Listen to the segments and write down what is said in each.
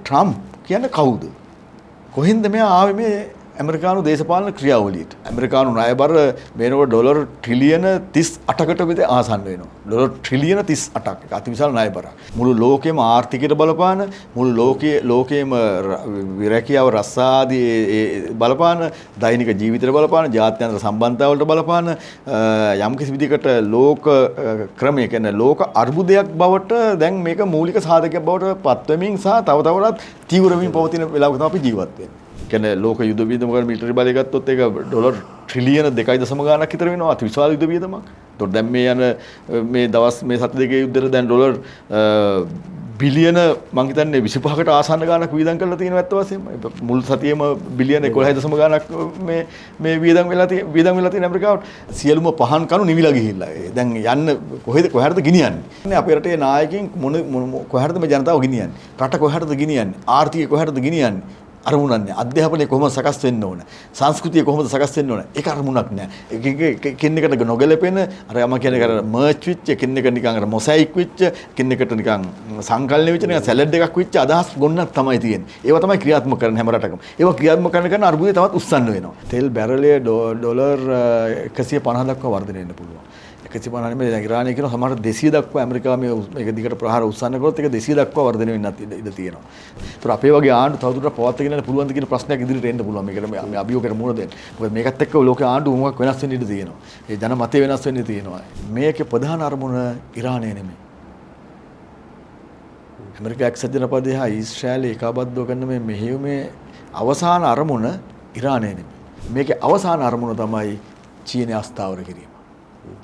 Trump කියන්නේ කවුද? කොහෙන්ද මෙයා ආවේ මේ ඇමරිකානු දේශපාලන ක්‍රියාවලියට? ඇමරිකානු ණයබර මේනකොට ඩොලර් ට්‍රිලියන 38කට විතර ආසන්න වෙනවා. ඩොලර් ට්‍රිලියන 38ක්. ඒක අතිවිශාල ණයබරක්. මුළු ලෝකෙම ආර්ථිකයට බලපාන, මුළු ලෝකෙම විරැකියාව රස්සාදී බලපාන, දෛනික ජීවිතයට බලපාන, ජාත්‍යන්තර සම්බන්ධතාවලට බලපාන යම්කිසි විදිහකට ලෝක ක්‍රමය කියන්නේ ලෝක අර්බුදයක් බවට දැන් මේක මූලික සාධකයක් බවට පත්වෙමින් සහ තව තවටත් තීව්‍ර වෙමින් පවතින වෙලාවක තමයි අපි ජීවත් වෙන්නේ. කියන්නේ ලෝක යුද වියදම කරන මිලිටරි බලය ගත්තොත් ඒක ඩොලර් ට්‍රිලියන 2.0 ගාණක් විතර වෙනවා. අතිවිශාල යුද වියදමක්. ඒතකොට දැන් මේ යන මේ දවස් මේ සති දෙකේ යුද්ධෙට දැන් ඩොලර් බිලියන මං හිතන්නේ 25කට ආසන්න ගාණක් වියදම් කරලා තියෙනවා ඇත්ත වශයෙන්ම. මුල් සතියේම බිලියන 11.0 ගාණක් මේ වියදම් වෙලා තියෙන ඇමරිකාවට සියලුම පහන් කණු නිවිලා ගිහිල්ලා. දැන් යන්න කොහෙද ගෙනියන්නේ? අපේ රටේ නායකයින් කොහෙටද මේ ජනතාව ගෙනියන්නේ? රට කොහෙටද ගෙනියන්නේ? ආර්ථිකය කොහෙටද ගෙනියන්නේ? අරමුණක් නැහැ. අධ්‍යාපනය කොහොමද සකස් වෙන්න ඕන? සංස්කෘතිය කොහොමද සකස් වෙන්න ඕන? ඒක අරමුණක් නැහැ. එකිනෙකට නොගැලපෙන අර යම කියන්නේ අර මර්ච් වෙච්ච එකිනෙකට නිකන් අර මොසයික් වෙච්ච එකිනෙකට නිකන් සංකල්ප වෙච්ච නිකන් සැලඩ් එකක් වෙච්ච අදහස් ගොන්නක් තමයි තියෙන්නේ. ඒවා තමයි ක්‍රියාත්මක කරන්නේ හැම රටකම. ඒවා ක්‍රියාත්මක කරන අර්බුදේ තවත් උස්සන්න වෙනවා. තෙල් බැරලය ඩොලර් 150 දක්වා වර්ධනය වෙන්න පුළුවන්. 150 නෙමෙයි දැන් ඉරානය කියන සමහර 200 දක්වා ඇමරිකාව මේක දිගට ප්‍රහාර උස්සන්න කරොත් ඒක 200 දක්වා වර්ධනය වෙන්නත් ඉඩ තියෙනවා. ඒතර අපේ වගේ ආණ්ඩු තවදුරටත් පවත්වාගෙන යන්න පුළුවන්ද කියන ප්‍රශ්නයක් ඉදිරියට එන්න පුළුවන්. මේකට මේ අභියෝගයට මුහුණ දෙන්න. මොකද මේකත් එක්ක ලෝකයේ ආණ්ඩු මොකක් වෙනස් වෙන්න ඉඩ තියෙනවා. ඒ ජන මතය වෙනස් වෙන්න තියෙනවා. මේකේ ප්‍රධාන අරමුණ ඉරානය නෙමෙයි. ඇමරිකා එක්සත් ජනපදයේ හා ඊශ්‍රායලය ඒකාබද්ධව කරන මේ මෙහෙයුමේ අවසාන අරමුණ ඉරානය නෙමෙයි. මේකේ අවසාන අරමුණ තමයි චීනය අස්ථාවර කිරීම.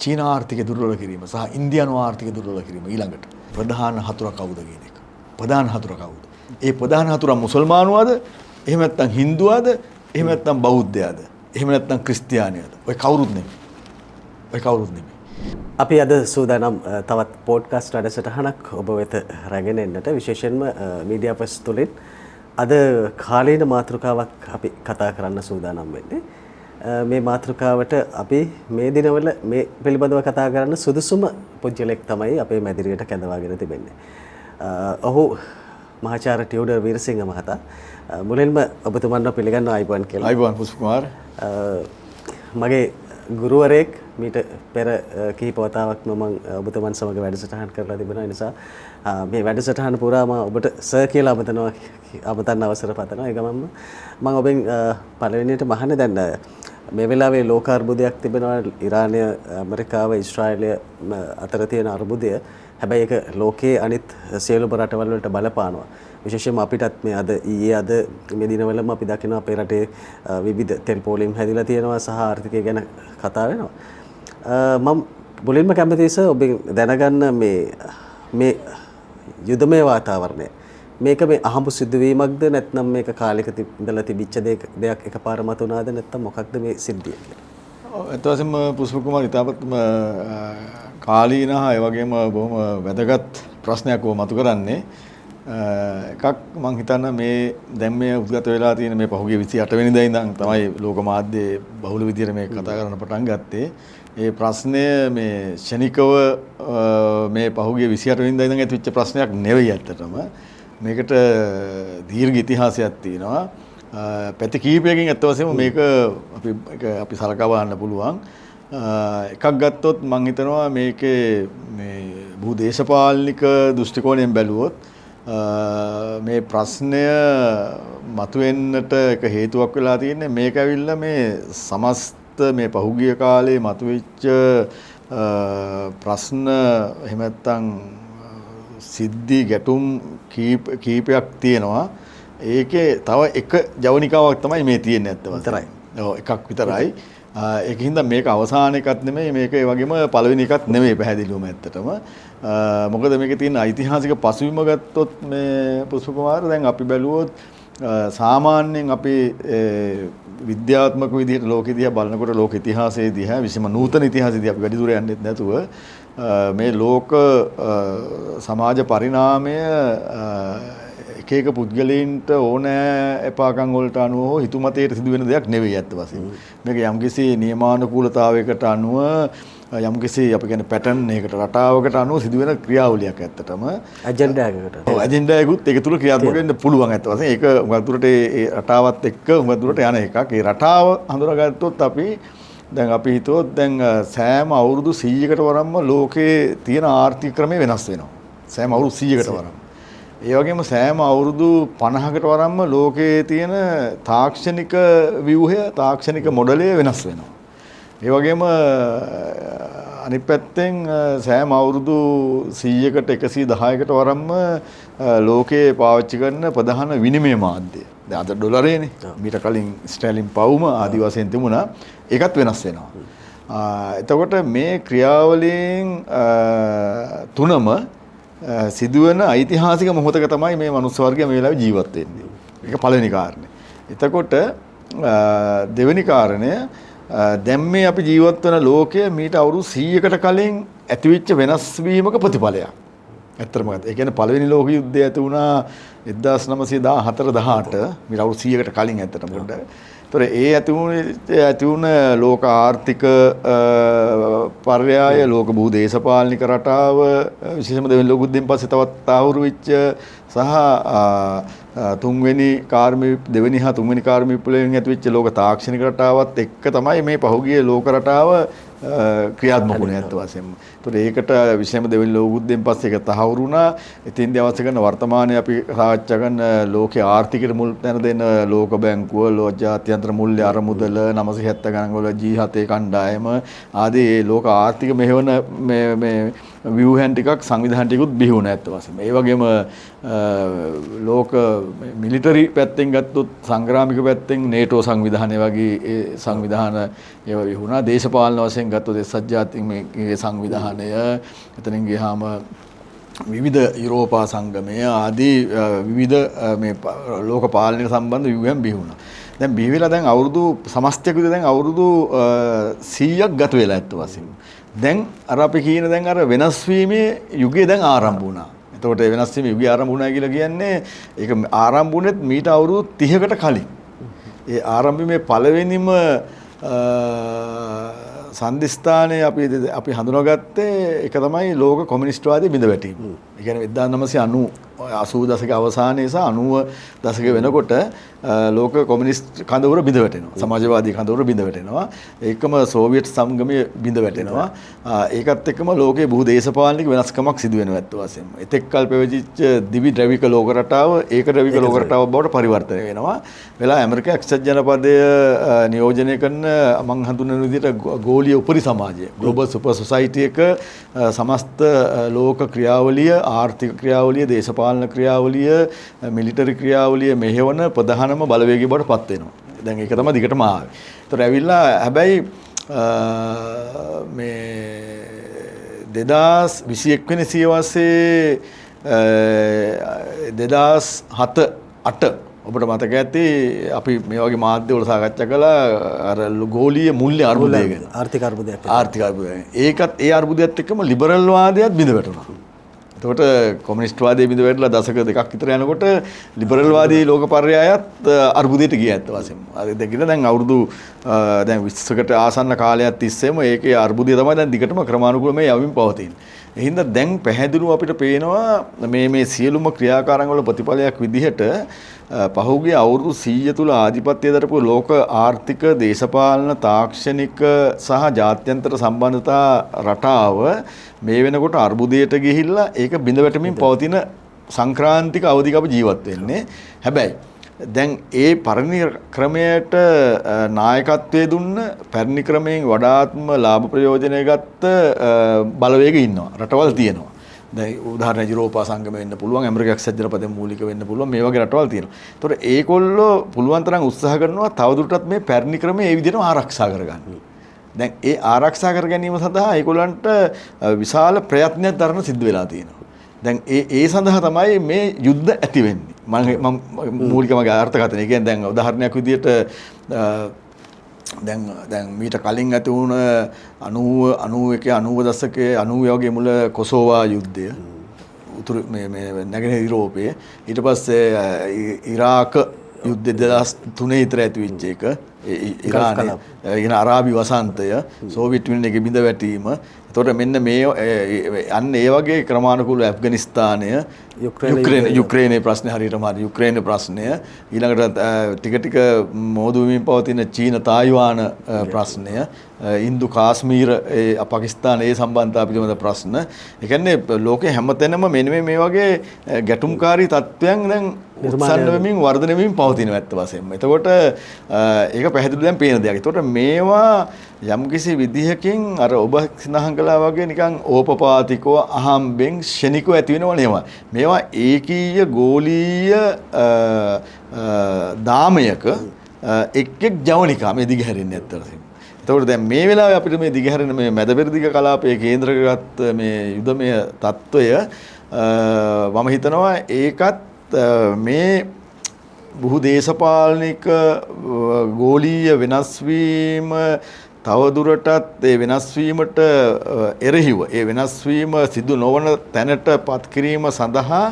චීන ආර්ථිකය දුර්වල කිරීම සහ ඉන්දියානු ආර්ථිකය දුර්වල කිරීම ඊළඟට ප්‍රධාන හතුර කවුද කියන එක. ප්‍රධාන හතුර කවුද? ඒ ප්‍රධාන හතුර මුසල්මානුවද? එහෙම නැත්නම් හින්දුවද? එහෙම නැත්නම් බෞද්ධයද? එහෙම නැත්නම් ක්‍රිස්තියානියද? ඔය කවුරුත් නෙමෙයි. අපි අද සූදානම් තවත් පොඩ්කාස්ට් වැඩසටහනක් ඔබ වෙත රැගෙන එන්නට විශේෂයෙන්ම මීඩියා පස් තුලින් අද කාලීන මාතෘකාවක් අපි කතා කරන්න සූදානම් වෙන්නේ. මේ මාතෘකාවට අපි මේ දිනවල මේ පිළිබඳව කතා කරන්න සුදුසුම පුජ්‍යලෙක් තමයි අපේ මැදිරියට කැඳවාගෙන තිබෙන්නේ. ඔහු මහාචාර්ය ටියුඩර් වීරසිංහ මහතා. මුලින්ම ඔබතුමන්ව පිළිගන්නවා අයිබෝන් කියලා. අයිබෝන් පුෂ්ප කුමාර්. මගේ ගුරුවරයෙක් මීට පෙර කිහිප වතාවක් මම ඔබතුමන් සමග වැඩසටහන් කරලා තිබෙනවා. ඒ නිසා මේ වැඩසටහන පුරා මම ඔබට සර් කියලා අමතන්න අවසර පතනවා. ඒ ගමන්ම මම ඔබෙන් පළවෙනියට මහන්නේ දැන් මේ වෙලාවේ ලෝක අර්බුදයක් තිබෙනවා. ඉරානය, ඇමරිකාව, ඊශ්‍රායලය අතර තියෙන අර්බුදය. හැබැයි ඒක ලෝකයේ අනිත් සියලුම රටවල් වලට බලපානවා. විශේෂයෙන්ම අපිටත් මේ අද මේ දිනවලම අපි දකිනවා අපේ රටේ විවිධ තෙල් පෝලිම් හැදිලා තියෙනවා සහ ආර්ථිකය ගැන කතා වෙනවා. මම මුලින්ම කැමතියි සර් ඔබෙන් දැනගන්න මේ යුදමය වාතාවරණය මේක මේ අහඹු සිදුවීමක්ද නැත්නම් මේක කාලයක ඉඳලා තිබිච්ච දෙයක් එකපාර මතුනාද නැත්නම් මොකක්ද මේ සිද්ධිය? ඒත් වශයෙන්ම පුෂ්ප කුමාර ඉතාමත්ම කාලීන හා ඒ වගේම බොහොම වැදගත් ප්‍රශ්නයක් ඔබ මතු කරන්නේ. එකක් මම හිතන්නේ මේ දැන් මේ උද්ගත වෙලා තියෙන මේ පහුගිය 28 වෙනිදා ඉඳන් තමයි ලෝක මාධ්‍යයේ බහුල විදිහට මේක කතා කරන්න පටන් ගත්තේ. ඒ ප්‍රශ්නය මේ ශනිකව මේ පහුගිය 28 වෙනිදා ඉඳන් ඇතිවෙච්ච ප්‍රශ්නයක් නෙවෙයි ඇත්තටම. මේකට දීර්ඝ ඉතිහාසයක් තියෙනවා. පැති කීපයකින් ඇත්ත වශයෙන්ම මේක අපි සලකා බලන්න පුළුවන්. එකක් ගත්තොත් මම හිතනවා මේකේ මේ බහු දේශපාලනික දෘෂ්ටි කෝණයෙන් බැලුවොත් මේ ප්‍රශ්නය මතුවෙන්නට එක හේතුවක් වෙලා තියෙන්නේ මේක ඇවිල්ලා මේ සමස්ත මේ පහුගිය කාලේ මතුවෙච්ච ප්‍රශ්න එහෙම නැත්නම් සිද්ධි ගැටුම් කීපයක් තියෙනවා. ඒකේ තව එක ජවනිකාවක් තමයි මේ තියෙන්නේ ඇත්ත වශයෙන්ම. ඔව් එකක් විතරයි. ඒකින්ද මේක අවසාන එකක් නෙමෙයි මේක ඒ වගේම පළවෙනි එකක් නෙමෙයි පැහැදිලිවම ඇත්තටම. මොකද මේකේ තියෙන ඓතිහාසික පසුබිම ගත්තොත් මේ පුෂ්ප කුමාර දැන් අපි බැලුවොත් සාමාන්‍යයෙන් අපි විද්‍යාත්මක විදිහට ලෝකෙ දිහා බලනකොට ලෝක ඉතිහාසයේ දිහා විශේෂම නූතන ඉතිහාසයේදී අපි වැඩි දුර යන්නේ නැතුව මේ ලෝක සමාජ පරිණාමය එක එක පුද්ගලයන්ට ඕනෑ එපාකම් වලට අනුව හෝ හිතුමතයට සිදු වෙන දෙයක් නෙවෙයි ඇත්ත වශයෙන්ම. මේක යම්කිසි නියමානුකූලතාවයකට අනුව යම්කිසි අපි කියන්නේ පැටර්න් එකකට රටාවකට අනුව සිදුවෙන ක්‍රියාවලියක් ඇත්තටම ඇජෙන්ඩා එකකට ඔව් ඇජෙන්ඩා එකකුත් ඒක තුල ක්‍රියාත්මක වෙන්න පුළුවන් ඇත්ත වශයෙන් ඒක උඟක් දුරට ඒ රටාවත් එක්ක උඟක් දුරට යන එකක්. ඒ රටාව හඳුනාගත්තොත් අපි දැන් අපි හිතුවොත් දැන් සෑම අවුරුදු 100කට වරම්ම ලෝකේ තියෙන ආර්ථික ක්‍රමය වෙනස් වෙනවා. සෑම අවුරුදු 100කට වරම්. ඒ වගේම සෑම අවුරුදු 50කට වරම්ම ලෝකයේ තියෙන තාක්ෂණික ව්‍යුහය තාක්ෂණික මොඩලය වෙනස් වෙනවා. ඒ වගේම අනිත් පැත්තෙන් සෑම අවුරුදු 100කට 110කට වරම්ම ලෝකයේ පාවිච්චි කරන ප්‍රධාන විනිමය මාධ්‍ය. දැන් අද ඩොලරේනේ. මීට කලින් ස්ටර්ලින් පවුම ආදි වශයෙන් තිබුණා. ඒකත් වෙනස් වෙනවා. එතකොට මේ ක්‍රියාවලියෙන් තුනම සිදුවෙන ඓතිහාසික මොහොතක තමයි මේ මනුස්ස වර්ගය මේ වෙලාවේ ජීවත් වෙන්නේ. ඒක පළවෙනි කාරණය. එතකොට දෙවෙනි කාරණය දැන් මේ අපි ජීවත් වෙන ලෝකය මීට අවුරුදු 100කට කලින් ඇතිවෙච්ච වෙනස් වීමක ප්‍රතිඵලයක්. ඇත්තටම ගත්තා. ඒ කියන්නේ පළවෙනි ලෝක යුද්ධය ඇති වුණා 1914 18 මීට අවුරුදු 100කට කලින් ඇත්තටම පොඩ්ඩක්. ඒතර ඒ ඇති වුණ ලෝක ආර්ථික පර්යාය ලෝක භූ දේශපාලනික රටාව විශේෂයෙන්ම දෙවෙනි ලෝක යුද්ධයෙන් පස්සේ තවත් ආවුරු වෙච්ච සහ දෙවෙනි හා තුන්වෙනි කාර්මික විප්ලවයෙන් ඇතිවෙච්ච ලෝක තාක්ෂණික රටාවත් එක්ක තමයි මේ පහුගිය ලෝක රටාව ක්‍රියාත්මක වුණේ ඇත්ත වශයෙන්ම. ඒතකොට ඒකට විශේෂයෙන්ම දෙවෙනි ලෝක යුද්ධයෙන් පස්සේ ඒක තහවුරු වුණා. ඉතින්දී අවශ්‍ය කරන වර්තමානයේ අපි සාකච්ඡා කරන ලෝකයේ ආර්ථිකයට මුල් තැන දෙන ලෝක බැංකුව, ලෝක ජාත්‍යන්තර මූල්‍ය අරමුදල 970 ගණන් වල G7 කණ්ඩායම ආදී ලෝක ආර්ථික මෙහෙවන මේ ව්‍යුහයන් ටිකක් සංවිධාන ටිකුත් බිහි වුණා ඇත්ත වශයෙන්ම. ඒ වගේම ලෝක මිලිටරි පැත්තෙන් ගත්තොත් සංග්‍රාමික පැත්තෙන් නේටෝ සංවිධානය වගේ ඒ සංවිධාන ඒවා විහුණා. දේශපාලන වශයෙන් ගත්තොත් එක්සත් ජාතීන් මේ සංවිධානය එතනින් ගියාම විවිධ යුරෝපා සංගමය ආදී විවිධ මේ ලෝක පාලනයට සම්බන්ධ ව්‍යුහයන් බිහි වුණා. දැන් බිහි වෙලා දැන් අවුරුදු සමස්තයක් විතර දැන් අවුරුදු 100ක් ගත වෙලා ඇත්ත වශයෙන්ම. දැන් අර අපි කියන දැන් අර වෙනස් වීමේ යුගය දැන් ආරම්භ වුණා. එතකොට ඒ වෙනස් වීමේ යුගය ආරම්භ වුණා කියලා කියන්නේ ඒක ආරම්භ වුණෙත් මීට අවුරුදු 30කට කලින්. ඒ ආරම්භයේ පළවෙනිම සන්දිස්ථානයේ අපි හඳුනාගත්තේ ඒක තමයි ලෝක කොමියුනිස්ට්වාදයේ බිඳ වැටීම. ඒ කියන්නේ 1980 දශක අවසානයේ සහ 90 දශක වෙනකොට ලෝක කොමියුනිස්ට් කඳවුර බිඳ වැටෙනවා. සමාජවාදී කඳවුර බිඳ වැටෙනවා. ඒකම සෝවියට් සංගමයේ බිඳ වැටෙනවා. ඒකත් එක්කම ලෝකයේ බොහෝ දේශපාලනික වෙනස්කමක් සිදු වෙනවා ඇත්ත වශයෙන්ම. එතෙක් කල් පැවතිච්ච දිවි ද්‍රවික ලෝක රටාව ඒක ද්‍රවික ලෝක රටාවක් බවට පරිවර්තනය වෙනවා. වෙලා ඇමරිකා එක්සත් ජනපදය නියෝජනය කරන මං හඳුන්වන විදිහට ගෝලීය උපරි සමාජය ග්ලෝබල් සුපර් සොසයිටි එක සමස්ත ලෝක ක්‍රියාවලිය ආර්ථික ක්‍රියාවලිය දේශපාලන ක්‍රියාවලිය මිලිටරි ක්‍රියාවලිය මෙහෙවන ප්‍රධානම බලවේගය බවට පත් වෙනවා. දැන් ඒක තමයි දිගටම ආවේ. ඒතර ඇවිල්ලා හැබැයි මේ 2021 වෙනි සියවසේ 2007 8 ඔබට මතක ඇති අපි මේ වගේ මාධ්‍ය වල සාකච්ඡා කළා අර ගෝලීය මූල්‍ය අර්බුදය ගැන. ආර්ථික අර්බුදයක්. ඒකත් ඒ අර්බුදයත් එක්කම ලිබරල් වාදයත් බිඳ වැටුණා. එතකොට කොමියුනිස්ට් වාදයේ බිඳ වැටලා දශක දෙකක් විතර යනකොට ලිබරල් වාදී ලෝක පර්යායත් අර්බුදයට ගියා ඇත්ත වශයෙන්ම. අර දෙකින දැන් අවුරුදු දැන් 20කට ආසන්න කාලයක් තිස්සේම ඒකේ අර්බුදය තමයි දැන් දිගටම ක්‍රමානුකූලව මේ යමින් පවතින්නේ. එහෙනම් දැන් පැහැදිලිව අපිට පේනවා මේ සියලුම ක්‍රියාකාරන් වල ප්‍රතිඵලයක් විදිහට පහුගිය අවුරුදු 100 තුල ආධිපත්‍ය දරපු ලෝක ආර්ථික දේශපාලන තාක්ෂණික සහ ජාත්‍යන්තර සම්බන්ධතා රටාව මේ වෙනකොට අර්බුදයට ගිහිල්ලා ඒක බිඳ වැටෙමින් පවතින සංක්‍රාන්තික අවධියක අපි ජීවත් වෙන්නේ. හැබැයි දැන් ඒ පරිණි ක්‍රමයට නායකත්වයේ දුන්න පරිණි ක්‍රමයෙන් වඩාත්ම ලාභ ප්‍රයෝජනය ගත්ත බලවේග ඉන්නවා. රටවල් තියෙනවා. දැන් උදාහරණ යුරෝපා සංගමය වෙන්න පුළුවන්, ඇමරිකා එක්සත් ජනපදයේ මූලික වෙන්න පුළුවන්, මේ වගේ රටවල් තියෙනවා. ඒතකොට ඒගොල්ලෝ පුළුවන් තරම් උත්සාහ කරනවා තවදුරටත් මේ පරිණි ක්‍රමය ඒ විදිහටම ආරක්ෂා කරගන්න. දැන් ඒ ආරක්ෂා කර ගැනීම සඳහා ඒගොල්ලන්ට විශාල ප්‍රයත්නයක් දරන සිද්ධ වෙලා තියෙනවා. දැන් ඒ සඳහා තමයි මේ යුද්ධ ඇති වෙන්නේ. මම මූලිකම අර්ථකථනය කියන්නේ දැන් උදාහරණයක් විදිහට දැන් මීට කලින් ඇති වුණ 90 91 90 දශකයේ 90 වගේ මුල කොසෝවා යුද්ධය උතුරු මේ නැගෙනහිර යුරෝපයේ ඊට පස්සේ ඉරාක යුද්ධ 2003 විතර ඇති වෙච්ච එක. ඉරානයේ ඉන අරාබි වසන්තය සෝවියට් යුනියන් එකේ බිඳ වැටීම. එතකොට මෙන්න මේ අන්න ඒ වගේ ක්‍රමානුකූල ඇෆ්ගනිස්තානය යුක්‍රේනයේ ප්‍රශ්නේ හරියටම හරි යුක්‍රේනයේ ප්‍රශ්නය ඊළඟට ටික ටික මෝදු වෙමින් පවතින චීන තායිවාන ප්‍රශ්නය ඉන්දු කාශ්මීර පාකිස්තාන ඒ සම්බන්ධතා පිළිබඳ ප්‍රශ්න. ඒ කියන්නේ ලෝකේ හැමතැනම මෙන්න මේ වගේ ගැටුම්කාරී තත්ත්වයන් දැන් උත්සන්න වෙමින් වර්ධනය වෙමින් පවතිනවා ඇත්ත වශයෙන්ම. එතකොට ඒක පැහැදිලිව දැන් පේන දෙයක්. එතකොට මේවා යම්කිසි විදිහකින් අර ඔබ සඳහන් කළා වගේ නිකන් ඕපපාතිකව අහම්බෙන් ෂණිකව ඇති වෙනව නෙවෙයි. මේවා ඒකීය ගෝලීය දාමයක එක් ජවනිකා මේ දිගහැරෙන්නේ ඇත්තටම. එතකොට දැන් මේ වෙලාවේ අපිට මේ දිගහැරෙන මේ මැදපෙරදිග කලාපයේ කේන්ද්‍රගත මේ යුදමය තත්වය මම හිතනවා ඒකත් මේ බොහෝ දේශපාලනික ගෝලීය වෙනස් වීම තවදුරටත් ඒ වෙනස් වීමට එරෙහිව ඒ වෙනස් වීම සිදු නොවන තැනට පත් කිරීම සඳහා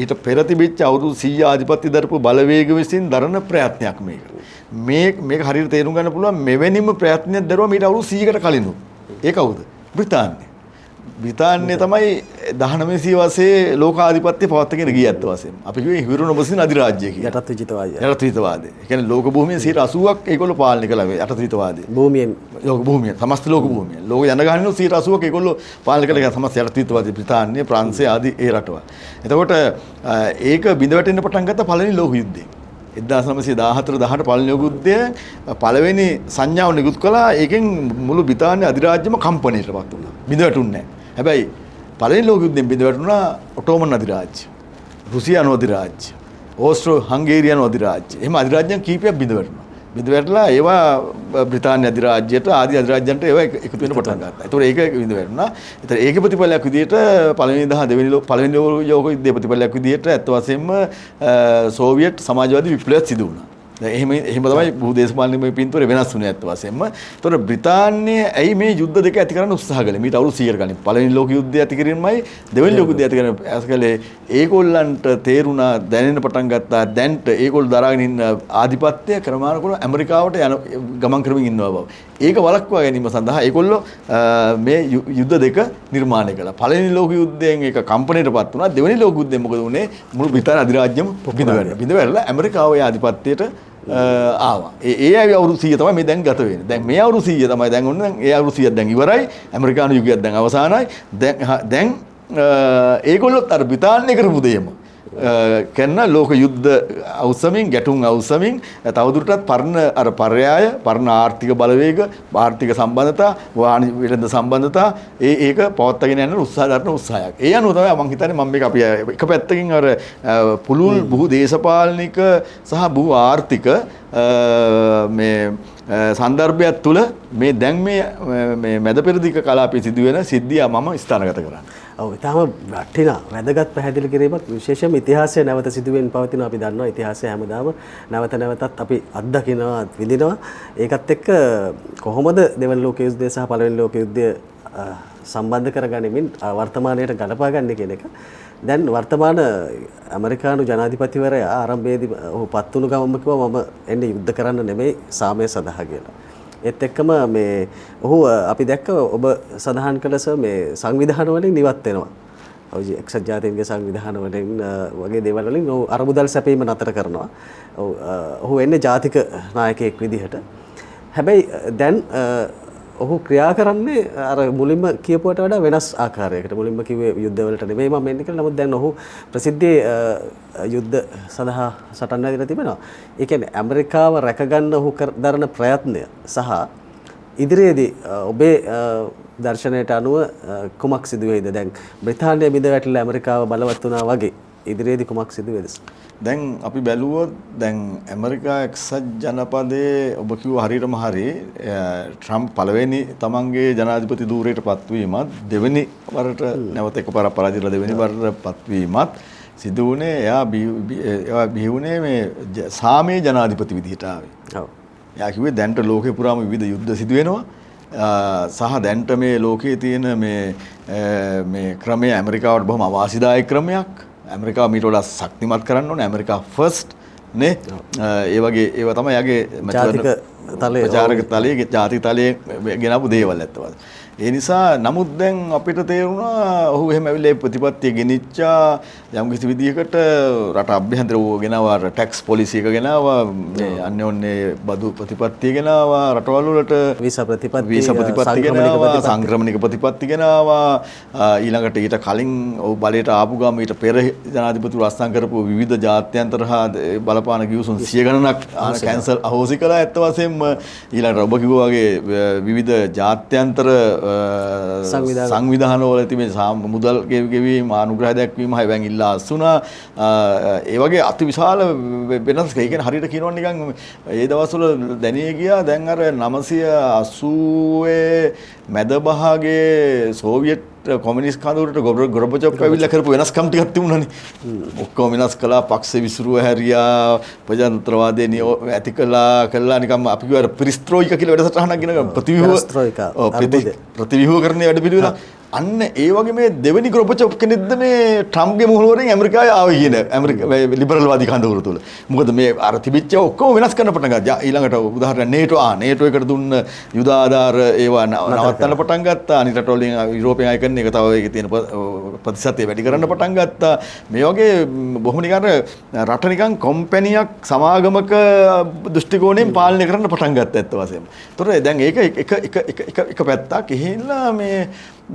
ඊට පෙර තිබිච්ච අවුරුදු 100 ආධිපත්‍ය දරපු බලවේග විසින් දරන ප්‍රයත්නයක් මේක. මේක හරියට තේරුම් ගන්න පුළුවන් මෙවැනිම ප්‍රයත්නයක් දරුවා මීට අවුරුදු 100කට කලින්. ඒ කවුද? බ්‍රිතාන්‍ය. බ්‍රිතාන්‍ය තමයි 1900 වසරේ ලෝකාධිපත්‍ය පවත්වාගෙන ගියේ ඇත්ත වශයෙන්ම. අපි කිව්වේ හිරු නොබසින අධිරාජ්‍ය කියලා. යටත් විජිතවාදය. යටත් විජිතවාදය. ඒ කියන්නේ ලෝක භූමියේ 80%ක් ඒගොල්ලෝ පාලනය කළා මේ යටත් විජිතවාදය. භූමියෙන් ලෝක භූමිය, සමස්ත ලෝක භූමිය. ලෝක ජනගහනයේ 80%ක් ඒගොල්ලෝ පාලනය කළා සමස්ත යටත් විජිතවාදී බ්‍රිතාන්‍ය, ප්‍රංශය ආදී ඒ රටවල්. එතකොට ඒක බිඳ වැටෙන්න පටන් ගත්ත පළවෙනි ලෝක යුද්ධයෙන්. 1914-18 පළවෙනි ලෝක යුද්ධය පළවෙනි සංඥාව නිකුත් කළා. ඒකෙන් මුළු බ්‍රිතාන්‍ය අධිරාජ්‍යම කම්පණයටපත් වුණා. බිඳ වැටුන්නේ නැහැ. හැබැයි පළවෙනි ලෝක යුද්ධයෙන් බිඳ වැටුණා ඔටෝමන් අධිරාජ්‍ය, රුසියානු අධිරාජ්‍ය, ඕස්ට්‍රෝ හංගේරියානු අධිරාජ්‍ය. එහෙම අධිරාජ්‍යයන් කීපයක් බිඳ වැටුණා. බිඳ වැටලා ඒවා බ්‍රිතාන්‍ය අධිරාජ්‍යයට ආදී අධිරාජ්‍යයන්ට ඒවා එකතු වෙන්න පටන් ගත්තා. ඒතකොට ඒක බිඳ වැටුණා. ඒතර ඒකේ ප්‍රතිඵලයක් විදිහට පළවෙනි ලෝක යුද්ධයේ ප්‍රතිඵලයක් විදිහට ඇත්ත වශයෙන්ම සෝවියට් සමාජවාදී විප්ලවයක් සිදු වුණා. එහෙම තමයි බොහෝ දේශපාලනික පින්තූරේ වෙනස් වුණේ ඇත්ත වශයෙන්ම. ඒතකොට බ්‍රිතාන්‍ය ඇයි මේ යුද්ධ දෙක ඇති කරන්න උත්සාහ කළේ? මීට අවුරුදු 100කට කලින් පළවෙනි ලෝක යුද්ධය ඇති කිරීමයි දෙවෙනි ලෝක යුද්ධය ඇති කිරීම ඇස්කලේ ඒගොල්ලන්ට තේරුණා දැනෙන්න පටන් ගත්තා දැන්ට ඒගොල්ලෝ දරාගෙන ඉන්න ආධිපත්‍ය ක්‍රමානුකූලව ඇමරිකාවට යන ගමන් කරමින් ඉන්නවා බව. ඒක වළක්වා ගැනීම සඳහා ඒගොල්ලෝ මේ යුද්ධ දෙක නිර්මාණය කළා. පළවෙනි ලෝක යුද්ධයෙන් ඒක කම්පණයටපත් වුණා. දෙවෙනි ලෝක යුද්ධයෙන් මොකද වුනේ? මුළු බ්‍රිතාන්‍ය අධිරාජ්‍යම බිඳ වැටලා ඇමරිකාවේ ආධිපත්‍යයට ආවා. ඒ අවුරුදු 100 තමයි මේ දැන් ගත වෙන්නේ. දැන් මේ අවුරුදු 100 තමයි දැන් ඔන්න ඒ අවුරුදු 100ක් දැන් ඉවරයි. ඇමරිකානු යුගයක් දැන් අවසానයි. දැන් ඒගොල්ලොත් අර බ්‍රිතාන්‍ය කරපු දෙයම කරන ලෝක යුද්ධ අවසමින් ගැටුම් අවසමින් තවදුරටත් පරණ අර පර්යාය පරණ ආර්ථික බලවේග ආර්ථික සම්බන්ධතා වෙළඳ සම්බන්ධතා ඒක පවත්වාගෙන යන උත්සාහ කරන උත්සාහයක්. ඒ අනුව තමයි මම හිතන්නේ මම මේක අපි එක පැත්තකින් අර පුළුල් බොහෝ දේශපාලනික සහ බොහෝ ආර්ථික මේ සන්දර්භයක් තුළ මේ දැන් මේ මැදපෙරදිග කලාපයේ සිදුවෙන සිද්ධිය මම ස්ථානගත කරන්නේ. ඔව් ඊටම වටිනා වැදගත් පැහැදිලි කිරීමක් විශේෂයෙන්ම ඉතිහාසය නැවත සිදුවෙන් පවතින අපි දන්නවා ඉතිහාසය හැමදාම නැවත නැවතත් අපි අත්දකිනවා විඳිනවා. ඒකත් එක්ක කොහොමද දෙවන ලෝක යුද්ධය සහ පළවෙනි ලෝක යුද්ධය සම්බන්ධ කරගනිමින් වර්තමානයට ගලපා ගන්න කියන එක. දැන් වර්තමාන ඇමරිකානු ජනාධිපතිවරයා ආරම්භයේදී ඔහු පත් වුණු ගමන්ම කිව්වා මම එන්නේ යුද්ධ කරන්න නෙමෙයි සාමය සඳහා කියලා. ඒත් එක්කම මේ ඔහු අපි දැක්ක ඔබ සඳහන් කළස මේ සංවිධාන වලින් ඉවත් වෙනවා. ඔව් එක්සත් ජාතීන්ගේ සංවිධාන වලින් වගේ දේවල් වලින් ඔහු අරමුදල් සැපීම නතර කරනවා. ඔහු එන්නේ ජාතික නායකයෙක් විදිහට. හැබැයි දැන් ඔහු ක්‍රියා කරන්නේ අර මුලින්ම කියපුවට වඩා වෙනස් ආකාරයකට. මුලින්ම කිව්වේ යුද්ධවලට නෙමෙයි මම එන්නේ කියලා. නමුත් දැන් ඔහු ප්‍රසිද්ධියේ යුද්ධ සඳහා සටන් නැදිලා තිබෙනවා. ඒ කියන්නේ ඇමරිකාව රැකගන්න ඔහු දරන ප්‍රයත්නය සහ ඉදිරියේදී ඔබේ දර්ශනයට අනුව කුමක් සිදු වෙයිද? දැන් බ්‍රිතාන්‍ය බිඳ වැටිලා ඇමරිකාව බලවත් වුණා වගේ ඉදිරියේදී කුමක් සිදු වෙයිද? දැන් අපි බැලුවොත් දැන් ඇමරිකා එක්සත් ජනපදයේ ඔබ කිව්ව හරියටම හරි ට්‍රම්ප් පළවෙනි තමන්ගේ ජනාධිපති ධූරයට පත්වීමත් දෙවෙනි වරට නැවත එකපාරක් පරාජයලා දෙවෙනි වරට පත්වීමත් සිදු වුණේ එයා බිහි වුණේ මේ සාමයේ ජනාධිපති විදිහට ආවේ. ඔව්. එයා කිව්වේ දැන්ට ලෝකේ පුරාම විවිධ යුද්ධ සිදු වෙනවා. සහ දැන්ට මේ ලෝකයේ තියෙන මේ ක්‍රමය ඇමරිකාවට බොහොම අවාසිදායක ක්‍රමයක්. ඇමරිකාව මීට වඩා ශක්තිමත් කරන්න ඕනේ. ඇමරිකා ෆස්ට් නේ ඒ වගේ ඒවා තමයි යගේ ජාතික තලයේ ප්‍රචාරක තලයේ ජාතික තලයේ ගෙනාපු දේවල් ඇත්තවද. ඒ නිසා නමුත් දැන් අපිට තේරුණා ඔහු එහෙම ඇවිල්ලා ප්‍රතිපත්තිය ගෙනිච්චා යම් කිසි විදිහකට රට අභ්‍යන්තර ගෙනාවා ටැක්ස් පොලිසි එක ගෙනාවා මේ අන්‍යෝන්‍ය බදු ප්‍රතිපත්තිය ගෙනාවා රටවල් වලට වීසා ප්‍රතිපත්ති ගෙනාවා සංක්‍රමණික ප්‍රතිපත්ති ගෙනාවා ඊළඟට ඊට කලින් ඔහු බලයට ආපු ගාම ඊට පෙර ජනාධිපතිවරු අත්සන් කරපු විවිධ ජාත්‍යන්තර හා බලපාන ගිවිසුම් 100 ගණනක් කැන්සල් අහෝසි කළා ඇත්ත වශයෙන්ම ඊළඟට ඔබ කිව්වා වගේ විවිධ ජාත්‍යන්තර සංවිධාන වල තිබෙන මුදල් ගෙවීම අනුග්‍රහ දැක්වීම හැබැයි ඉල්ලා අස්සුනා ඒ වගේ අති විශාල වෙනස් ඒ කියන්නේ හරියට කියනවා නිකන් ඒ දවස්වල දැනී ගියා දැන් අර 980 මැද භාගයේ සෝවියට් කොමියුනිස්ට් කඳවුරට ගොර්බචොව් ඇවිල්ලා කරපු වෙනස්කම් ටිකක් තිබුණානේ. ඔක්කොම වෙනස් කළා, පක්ෂ විසිරුව හැරියා, ප්‍රජාතන්ත්‍රවාදයේ ඇති කළා නිකම් අපි කියවර පිරිස්ත්‍රෝයික කියලා වැඩසටහනක් ගෙන ප්‍රතිව්‍යුහකරණයේ වැඩ පිළිවෙල. අන්න ඒ වගේ මේ දෙවෙනි ගොර්බචොව් කෙනෙක්ද මේ ට්‍රම්ප්ගේ මුහුණුවරින් ඇමරිකාවේ ආවේ කියන ඇමරිකාවේ ලිබරල් වාදී කඳවුර තුල. මොකද මේ අර තිබිච්ච ඔක්කොම වෙනස් කරන්න පටන් ගත්තා. ඊළඟට උදාහරණයක් නේටෝ එකට දුන්න යුද ආධාර ඒවා නවත්තන්න පටන් ගත්තා. අනිත් රටවලින් යුරෝපීය අයකරන එක තව ඒකේ තියෙන ප්‍රතිශතය වැඩි කරන්න පටන් ගත්තා. මේ වගේ බොහොම නිකන් රට නිකන් කොම්පැනියක් සමාගමක දෘෂ්ටි කෝණයෙන් පාලනය කරන්න පටන් ගත්තා ඇත්ත වශයෙන්ම. ඒතොර දැන් ඒක එක පැත්තක් එහෙilla මේ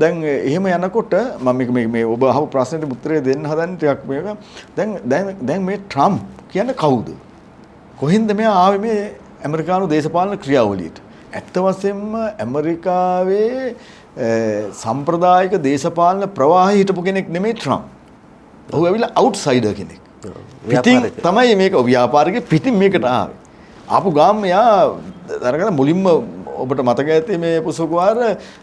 දැන් එහෙම යනකොට මම මේ ඔබ අහපු ප්‍රශ්නෙට උත්තරය දෙන්න හදන්නේ ටිකක් මේක දැන් මේ ට්‍රම්ප් කියන්නේ කවුද? කොහෙන්ද මෙයා ආවේ මේ ඇමරිකානු දේශපාලන ක්‍රියාවලියට? ඇත්ත වශයෙන්ම ඇමරිකාවේ සම්ප්‍රදායික දේශපාලන ප්‍රවාහය හිටපු කෙනෙක් නෙමෙයි ට්‍රම්ප්. ඔහු ඇවිල්ලා අවුට්සයිඩර් කෙනෙක්. පිටින් තමයි මේක ව්‍යාපාරික පිටින් මේකට ආවේ. ආපු ගාම මෙයා අරගෙන මුලින්ම ඔබට මතක ඇති මේ පුසකුවාර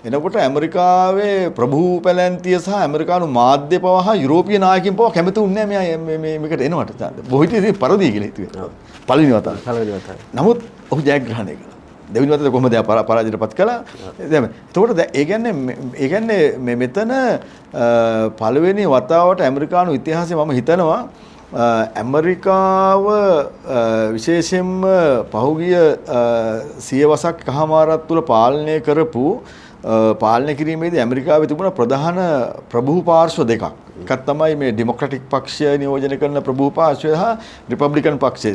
එනකොට ඇමරිකාවේ ප්‍රභූ පැලැන්තිය සහ ඇමරිකානු මාධ්‍ය පවා යුරෝපීය නායකයින් පවා කැමති උන්නේ නැහැ මෙයා මේකට එනවට. බොහෝ විට පරදී කියලා හිතුවේ. පළවෙනි වතාව. නමුත් ඔහු ජයග්‍රහණය කළා. දෙවෙනි වතාවට කොහොමද පරාජයටපත් කළා? දැන් එතකොට ඒ කියන්නේ මෙතන පළවෙනි වතාවට ඇමරිකානු ඉතිහාසයේ මම හිතනවා ඇමරිකාව විශේෂයෙන්ම පහුගිය සියවසක් කහමාරක් තුල පාලනය කරපු පාලනය කිරීමේදී ඇමරිකාවේ තිබුණ ප්‍රධාන ප්‍රභූ පාර්ශ්ව දෙකක්. එකක් තමයි මේ ඩෙමොක්‍රැටික් පක්ෂය නියෝජනය කරන ප්‍රභූ පාර්ශ්වය හා රිපබ්ලිකන් පක්ෂය.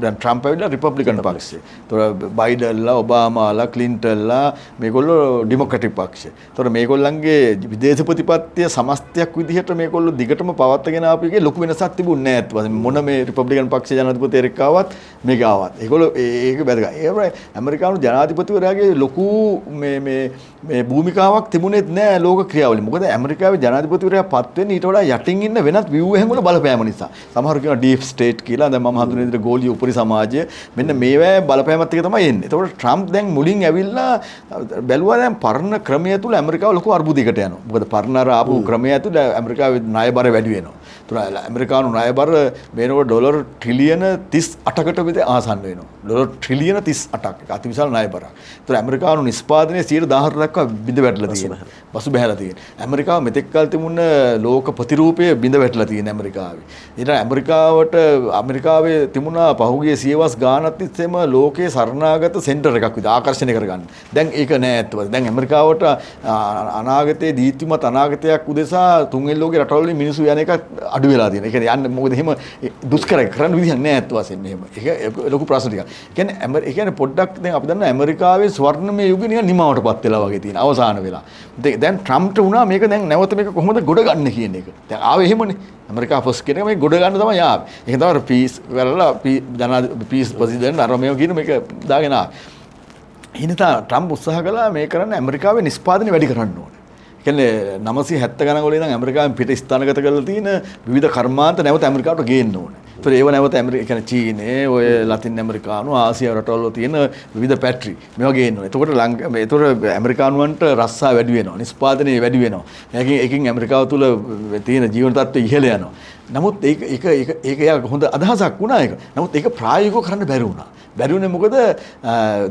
දැන් ට්‍රම්ප් ඇවිල්ලා රිපබ්ලිකන් පක්ෂය. ඒතකොට බයිඩන්ලා, ඔබාමාලා, ක්ලින්ටන්ලා මේගොල්ලෝ ඩෙමොක්‍රැටික් පක්ෂය. ඒතකොට මේගොල්ලන්ගේ විදේශ ප්‍රතිපත්තිය සමස්තයක් විදිහට මේගොල්ලෝ දිගටම පවත්වාගෙන ආපු එකේ ලොකු වෙනසක් තිබුණේ නැහැ අත්වශයෙන්. මොන මේ රිපබ්ලිකන් පක්ෂ ජනාධිපතිවරයෙක් ආවත් මේක ආවත්. ඒගොල්ලෝ ඒක වැදගත්. ඒ වගේ ඇමරිකානු ජනාධිපතිවරයාගේ ලොකු මේ භූමිකාවක් තිබුණෙත් නෑ ලෝක ක්‍රියාවලිය. මොකද ඇමරිකාවේ ජනාධිපතිවරයා පත් වෙන්නේ ඊට වඩා යටින් ඉන්න වෙනත් ව්‍යුහයන් වල බලපෑම නිසා. සමහරව කියනවා ඩීප් ස්ටේට් කියලා. දැන් මම හඳුනන විදිහට ගෝලීය උපරි සමාජය මෙන්න මේවැ බලපෑමත් එක තමයි එන්නේ. ඒතකොට ට්‍රම්ප් දැන් මුලින් ඇවිල්ලා බැලුවා දැන් පරණ ක්‍රමය තුල ඇමරිකාව ලොකු අර්බුදයකට යනවා. මොකද පරණ අර ආපු ක්‍රමය තුල ඇමරිකාවේ ණය බර වැඩි වෙනවා. ඒතකොට ඇමරිකානු ණය බර මේනකොට ඩොලර් ට්‍රිලියන 38කට විතර ආසන්න වෙනවා. ඩොලර් ට්‍රිලියන 38ක් අති විශාල ණය බරක්. ඒතකොට ඇමරිකානු නිෂ්පාදනයේ 114 දක්වා බිඳ වැටලා තියෙනවා. පසු බහැලා තියෙනවා. ඇමරිකාව මෙතෙක් කල තිබුණ ලෝක ප්‍රතිරූපය බිඳ වැටලා තියෙන ඇමරිකාවේ. ඊට ඇමරිකාවේ තිබුණා පහුගිය සියවස් ගානක් තිස්සේම ලෝකයේ සරණාගත සෙන්ටර් එකක් විදිහට ආකර්ෂණය කරගන්න. දැන් ඒක නෑ ඇත්තවත්. දැන් ඇමරිකාවට අනාගතයේ දීප්තිමත් අනාගතයක් උදෙසා තුන්වෙනි ලෝකේ රටවල් වලින් මිනිස්සු යන එක අඩු වෙලා තියෙනවා. ඒ කියන්නේ යන්න මොකද එහෙම දුෂ්කර කරන්න විදිහක් නෑ ඇත්ත වශයෙන්ම එහෙම. ඒක ලොකු ප්‍රශ්න ටිකක්. ඒ කියන්නේ පොඩ්ඩක් දැන් අපි දන්නවා ඇමරිකාවේ ස්වර්ණමය යුගය නිකන් නිමාවටපත් වෙලා වගේ තියෙන අවසාන වෙලා. දැන් ට්‍රම්ප්ට වුණා මේක දැන් නැවත මේක කොහොමද ගොඩ ගන්න කියන එක. දැන් ආවේ එහෙමනේ. ඇමරිකා ෆස්ට් කියන එක මේ ගොඩ ගන්න තමයි ආවේ. ඒක තමයි පීස් කරලා පීස් ප්‍රෙසිඩන්ට් අරමේව කියන මේක දාගෙන ආවේ. හිනතා ට්‍රම්ප් උත්සාහ කළා මේ කරන්න ඇමරිකාවේ නිෂ්පාදනය වැඩි කරන්න ඕනේ. ඒ කියන්නේ 970 ගණන් වල ඉඳන් ඇමරිකාවෙන් පිට ස්ථානගත කරලා තියෙන විවිධ කර්මාන්ත නැවත ඇමරිකාවට ගේන්න ඕනේ. ඒතර ඒව නැවත කියන්නේ චීනේ, ඔය ලතින් ඇමරිකානු, ආසියානු රටවල තියෙන විවිධ ෆැක්ටරි මේවා ගේන්න ඕනේ. එතකොට ඇමරිකානුවන්ට රස්සා වැඩි වෙනවා, නිෂ්පාදනය වැඩි වෙනවා. ඒකෙන් ඇමරිකාව තුළ තියෙන ජීවන තත්ත්වය ඉහළ යනවා. නමුත් ඒක හොඳ අදහසක් වුණා ඒක. නමුත් ඒක ප්‍රායෝගිකව කරන්න බැරි වුණා. බැරි වුණේ මොකද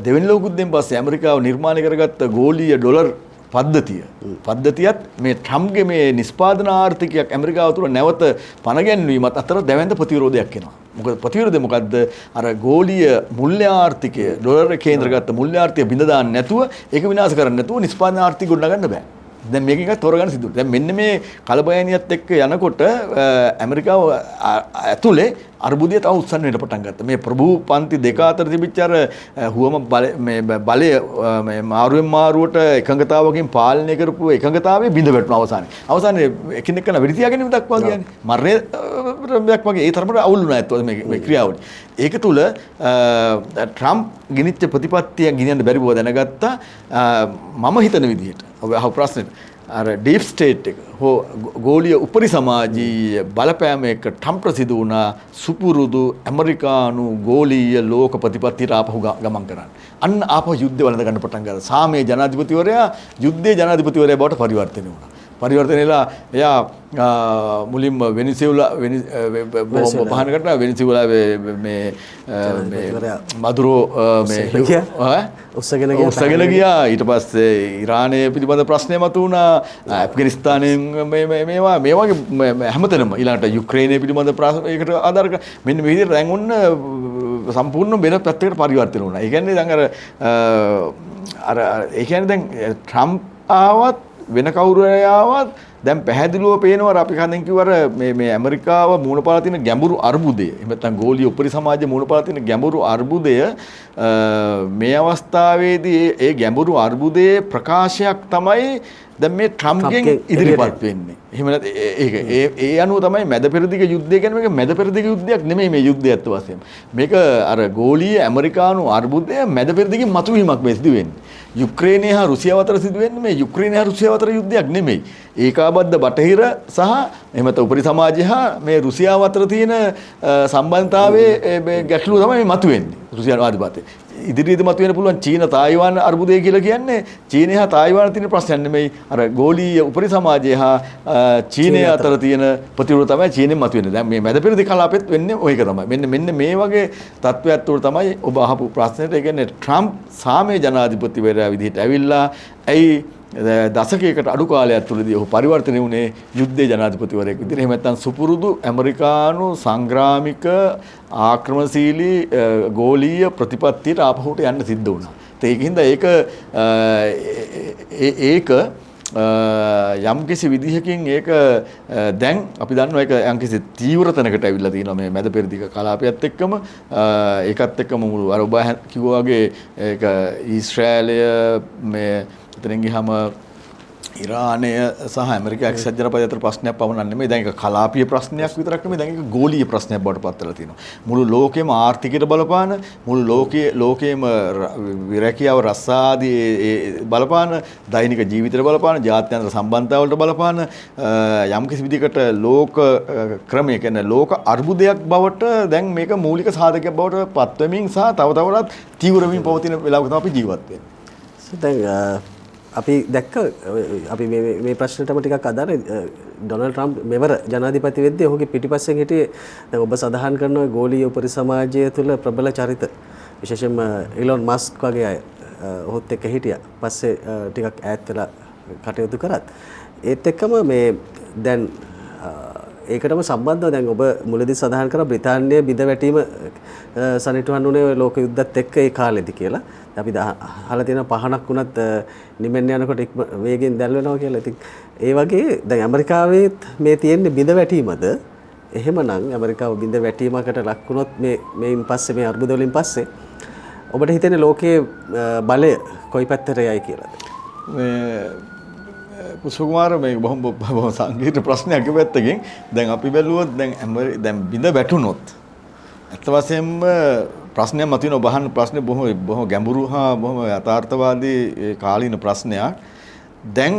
දෙවෙනි ලෝක යුද්ධයෙන් පස්සේ ඇමරිකාව නිර්මාණය කරගත්ත ගෝලීය ඩොලර් පද්ධතියත් මේ ට්‍රම්ප්ගේ මේ නිෂ්පාදන ආර්ථිකයක් ඇමරිකාව තුළ නැවත පණ ගැන්වීමත් අතර දැවැන්ත ප්‍රතිවිරෝධයක් එනවා. මොකද ප්‍රතිවිරෝධය මොකද්ද? අර ගෝලීය මූල්‍ය ආර්ථිකය ඩොලර් කේන්ද්‍රගත මූල්‍ය ආර්ථිකය බිඳ දාන්න නැතුව ඒක විනාශ කරන්න නැතුව නිෂ්පාදන ආර්ථිකය ගොඩනගන්න බෑ. දැන් මේකෙන් තොරගන්න සිදුවුනේ. දැන් මෙන්න මේ කලබගෑනියත් එක්ක යනකොට ඇමරිකාව ඇතුලේ අර්බුදය තව උස්සන්න වෙන්න පටන් ගත්තා. මේ ප්‍රභූ පන්ති දෙක අතර තිබිච්ච අර හුවම බලය මේ මාරුවෙන් මාරුවට එකඟතාවකින් පාලනය කරපු එකඟතාවයේ බිඳ වැටුණා අවසානයේ. අවසානයේ එකිනෙක කරන වෙඩි තියාගැනීම දක්වා කියන්නේ මරණයක් වගේ ඒ තරමට අවුල් වුණා ඇත්තට මේ ක්‍රියාවලිය. ඒක තුල ට්‍රම්ප් ගිනිච්ච ප්‍රතිපත්තිය ගෙනියන්න බැරි බව දැනගත්තා. මම හිතන විදිහට ඔබ අහපු ප්‍රශ්නෙට අර ඩීප් ස්ටේට් එක හෝ ගෝලීය උපරි සමාජීය බලපෑම එක ට්‍රම්ප්ට සිදු වුණා සුපුරුදු ඇමරිකානු ගෝලීය ලෝක ප්‍රතිපත්තියට ආපහු ගමන් කරන්න. අන්න ආපහු යුද්ධය වළඳ ගන්න පටන් ගත්තා. සාමයේ ජනාධිපතිවරයා යුද්ධයේ ජනාධිපතිවරයා බවට පරිවර්තනය වුණා. පරිවර්තනයලා එයා මුලින්ම වෙනිසුලා බහනකට වෙනිසුලා මේ මදුරෝ මේ උස්සගෙන ගියා. ඊට පස්සේ ඉරානය පිළිබඳ ප්‍රශ්නය මතුවුණා. ඇෆ්ගනිස්තානයෙන් මේවා මේ වගේ හැමතැනම ඊළඟට යුක්‍රේනය පිළිබඳ ප්‍රශ්නයකට ආධාර කර මෙන්න මේ විදිහට දැන් ඔන්න සම්පූර්ණ වෙන පැත්තකට පරිවර්තන වුණා. ඒ කියන්නේ දැන් අර ඒ කියන්නේ දැන් ට්‍රම්ප් ආවත් වෙන කවුරු ආවත් දැන් පැහැදිලිව පේනවා අපි කලින් කිව්වර මේ ඇමරිකාව මූණ පාලා තියෙන ගැඹුරු අර්බුදය. එහෙම නැත්නම් ගෝලීය උපරි සමාජයේ මූණ පාලා තියෙන ගැඹුරු අර්බුදය මේ අවස්ථාවේදී ඒ ගැඹුරු අර්බුදයේ ප්‍රකාශයක් තමයි දැන් මේ ට්‍රම්ප්ගෙන් ඉදිරිපත් වෙන්නේ. එහෙම ඒක ඒ අනුව තමයි මැද පෙරදිග යුද්ධය කියන්නේ මේක මැද පෙරදිග යුද්ධයක් නෙමෙයි මේ යුද්ධය ඇත්ත වශයෙන්ම. මේක අර ගෝලීය ඇමරිකානු අර්බුදය මැද පෙරදිගින් මතුවීමක් මේ සිදු වෙන්නේ. යුක්‍රේනය හා රුසියාව අතර සිදු වෙන්නේ මේ යුක්‍රේනය හා රුසියාව අතර යුද්ධයක් නෙමෙයි. ඒකාබද්ධ බටහිර සහ එහෙම නැත්නම් උපරි සමාජය හා මේ රුසියාව අතර තියෙන සම්බන්ධතාවයේ ගැටලුව තමයි මේ මතුවෙන්නේ. රුසියානු ආධිපත්‍යය. ඉදිරියේදී මතුවෙන්න පුළුවන් චීන තායිවාන අර්බුදය කියලා කියන්නේ චීනය හා තායිවාන තියෙන ප්‍රශ්නයක් නෙමෙයි. අර ගෝලීය උපරි සමාජය හා චීනය අතර තියෙන ප්‍රතිවිරුද්ධ තමයි චීනෙන් මතුවෙන්නේ. දැන් මේ මැද පෙරදි කලාපෙත් වෙන්නේ ඔයක තමයි. මෙන්න මේ වගේ තත්ත්වයක් තුළ තමයි ඔබ අහපු ප්‍රශ්නෙට ඒ කියන්නේ ට්‍රම්ප් සාමයේ ජනාධිපතිවරයා විදිහට ඇවිල්ලා ඇයි දශකයකට අඩු කාලයක් තුළදී ඔහු පරිවර්තනය වුණේ යුද්ධයේ ජනාධිපතිවරයෙක් විදිහට. එහෙම නැත්නම් සුපුරුදු ඇමරිකානු සංග්‍රාමික ආක්‍රමණශීලී ගෝලීය ප්‍රතිපත්තියට ආපහුට යන්න සිද්ධ වුණා. ඒකින්ද ඒක යම්කිසි විදිහකින් ඒක දැන් අපි දන්නවා ඒක යම්කිසි තීව්‍ර තැනකට ඇවිල්ලා තියෙනවා මේ මැද පෙරදිග කලාපයත් එක්කම ඒකත් එක්කම මුළු අර ඔබ කිව්වා වගේ ඒක ඊශ්‍රායලය මේ එතනින් ගියාම ඉරානය සහ ඇමරිකා එක්සත් ජනපදයේ අතර ප්‍රශ්නයක් පවණක් නෙමෙයි. දැන් ඒක කලාපීය ප්‍රශ්නයක් විතරක් නෙමෙයි. දැන් ඒක ගෝලීය ප්‍රශ්නයක් බවට පත් වෙලා තියෙනවා. මුළු ලෝකෙම ආර්ථිකයට බලපාන, මුළු ලෝකයේම විරැකියාව රස්සාදී බලපාන, දෛනික ජීවිතයට බලපාන, ජාත්‍යන්තර සම්බන්ධතාවලට බලපාන යම්කිසි විදිහකට ලෝක ක්‍රමය කියන්නේ ලෝක අර්බුදයක් බවට දැන් මේක මූලික සාධකයක් බවට පත් වෙමින් සහ තව තවටත් තීව්‍ර වෙමින් පවතින වෙලාවක තමයි අපි ජීවත් වෙන්නේ. දැන් අපි දැක්ක අපි මේ ප්‍රශ්නටම ටිකක් අදාළ ඩොනල්ඩ් ට්‍රම්ප් මෙවර ජනාධිපති වෙද්දී ඔහුගේ පිටිපස්සෙන් හිටියේ දැන් ඔබ සඳහන් කරන ඔය ගෝලීය උපරි සමාජය තුළ ප්‍රබල චරිත විශේෂයෙන්ම ඊලොන් මස්ක් වගේ අය ඔහුත් එක්ක හිටියා. පස්සේ ටිකක් ඈත් වෙලා කටයුතු කරත් ඒත් එක්කම මේ දැන් ඒකටම සම්බන්ධව දැන් ඔබ මුලදී සඳහන් කරා බ්‍රිතාන්‍යය බිඳ වැටීම සනිටුහන් උනේ ලෝක යුද්ධත් එක්ක ඒ කාලෙදි කියලා. අපි අහලා තියෙන පහනක් වුණත් නිමෙන්න යනකොට වේගෙන් දැල් වෙනවා කියලා. ඉතින් ඒ වගේ දැන් ඇමරිකාවේ මේ තියෙන්නේ බිඳ වැටීමද? එහෙමනම් ඇමරිකාව බිඳ වැටීමකට ලක් වුණොත් මේන් පස්සේ මේ අර්බුද වලින් පස්සේ ඔබට හිතෙන්නේ ලෝකයේ බලය කොයි පැත්තට යයි කියලාද? පුෂ්පකුමාර මේ බොහොම සංකීර්ණ ප්‍රශ්නයක් පැත්තකින් දැන් අපි බැලුවොත් දැන් බිඳ වැටුනොත් ඇත්ත වශයෙන්ම ප්‍රශ්නයක් මතුවෙන බහන ප්‍රශ්නේ බොහොම ගැඹුරු හා බොහොම යථාර්ථවාදී කාලීන ප්‍රශ්නයක්. දැන්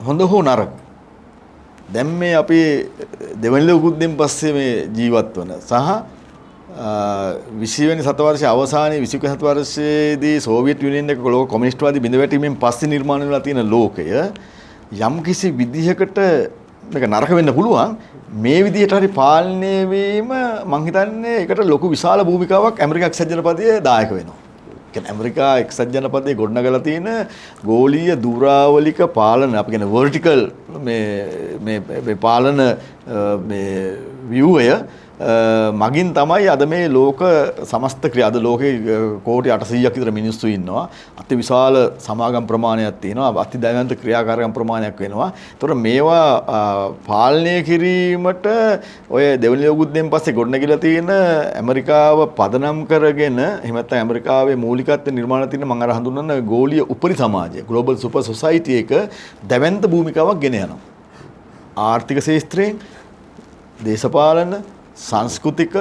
හොඳ හෝ නරක දැන් මේ අපි දෙවන ලෝක යුද්ධයෙන් පස්සේ මේ ජීවත් වන සහ 20 වෙනි සතවර්ෂයේ අවසානයේ 21 වෙනි සතවර්ෂයේදී සෝවියට් යුනියන් එක ලෝක කොමියුනිස්ට්වාදී බිඳ වැටීමෙන් පස්සේ නිර්මාණය වෙලා තියෙන ලෝකය යම්කිසි විදිහකට මේක නරක වෙන්න පුළුවන්. මේ විදිහට හරි පාලනය වීම මම හිතන්නේ ඒකට ලොකු විශාල භූමිකාවක් ඇමරිකා එක්සත් ජනපදයේ දායක වෙනවා. කියන්නේ ඇමරිකා එක්සත් ජනපදයේ ගොඩනගලා තියෙන ගෝලීය දුරාවලික පාලන අපි කියන vertical මේ පාලන මේ ව්‍යුහය මගින් තමයි අද මේ ලෝක සමස්ත ක්‍රියා අද ලෝකේ කෝටි 800ක් විතර මිනිස්සු ඉන්නවා. අති විශාල සමාගම් ප්‍රමාණයක් තියෙනවා. අති දැවැන්ත ක්‍රියාකාරකම් ප්‍රමාණයක් වෙනවා. ඒතකොට මේවා පාලනය කිරීමට ඔය දෙවනි ලෝක යුද්ධයෙන් පස්සේ ගොඩනැගිලා තියෙන ඇමරිකාව පදනම් කරගෙන එහෙම නැත්නම් ඇමරිකාවේ මූලිකත්වය නිර්මාණය තියෙන මම අර හඳුන්වන ගෝලීය උපරි සමාජය ග්ලෝබල් සුපර් සොසයිටි එක දැවැන්ත භූමිකාවක් ගෙන යනවා. ආර්ථික ශාස්ත්‍රයෙන් දේශපාලන සංස්කෘතික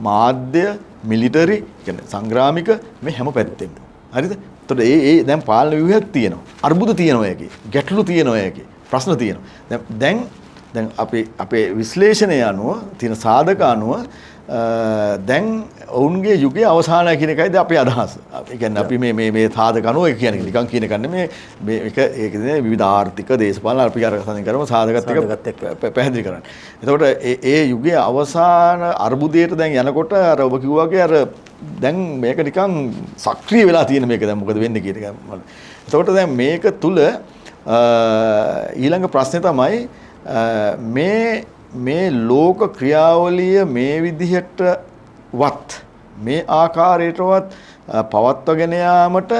මාධ්‍ය මිලිටරි කියන්නේ සංග්‍රාමික මේ හැම පැත්තෙම හරිද? එතකොට ඒ දැන් පාලන ව්‍යුහයක් තියෙනවා. අර්බුද තියෙනවා ඒකේ. ගැටලු තියෙනවා ඒකේ. ප්‍රශ්න තියෙනවා. දැන් අපේ විශ්ලේෂණය අනුව තියෙන සාධක අනුව දැන් ඔවුන්ගේ යුගයේ අවසානය කියන එකයිද අපේ අදහස. ඒ කියන්නේ අපි මේ සාධක අනුව ඒ කියන්නේ නිකන් කියන එකන්නේ මේක ඒකනේ විවිධ ආර්ථික දේශපාලන අපි අර කතා කරමු සාධකත් එක්ක පැහැදිලි කරන්න. එතකොට ඒ යුගයේ අවසාන අර්බුදයට දැන් යනකොට අර ඔබ කිව්වා වගේ අර දැන් මේක නිකන් සක්‍රිය වෙලා තියෙන මේක දැන් මොකද වෙන්නේ කියන එක. එතකොට දැන් මේක තුල ඊළඟ ප්‍රශ්නේ තමයි මේ ලෝක ක්‍රියාවලිය මේ විදිහටවත් මේ ආකාරයටවත් පවත්වාගෙන යාමට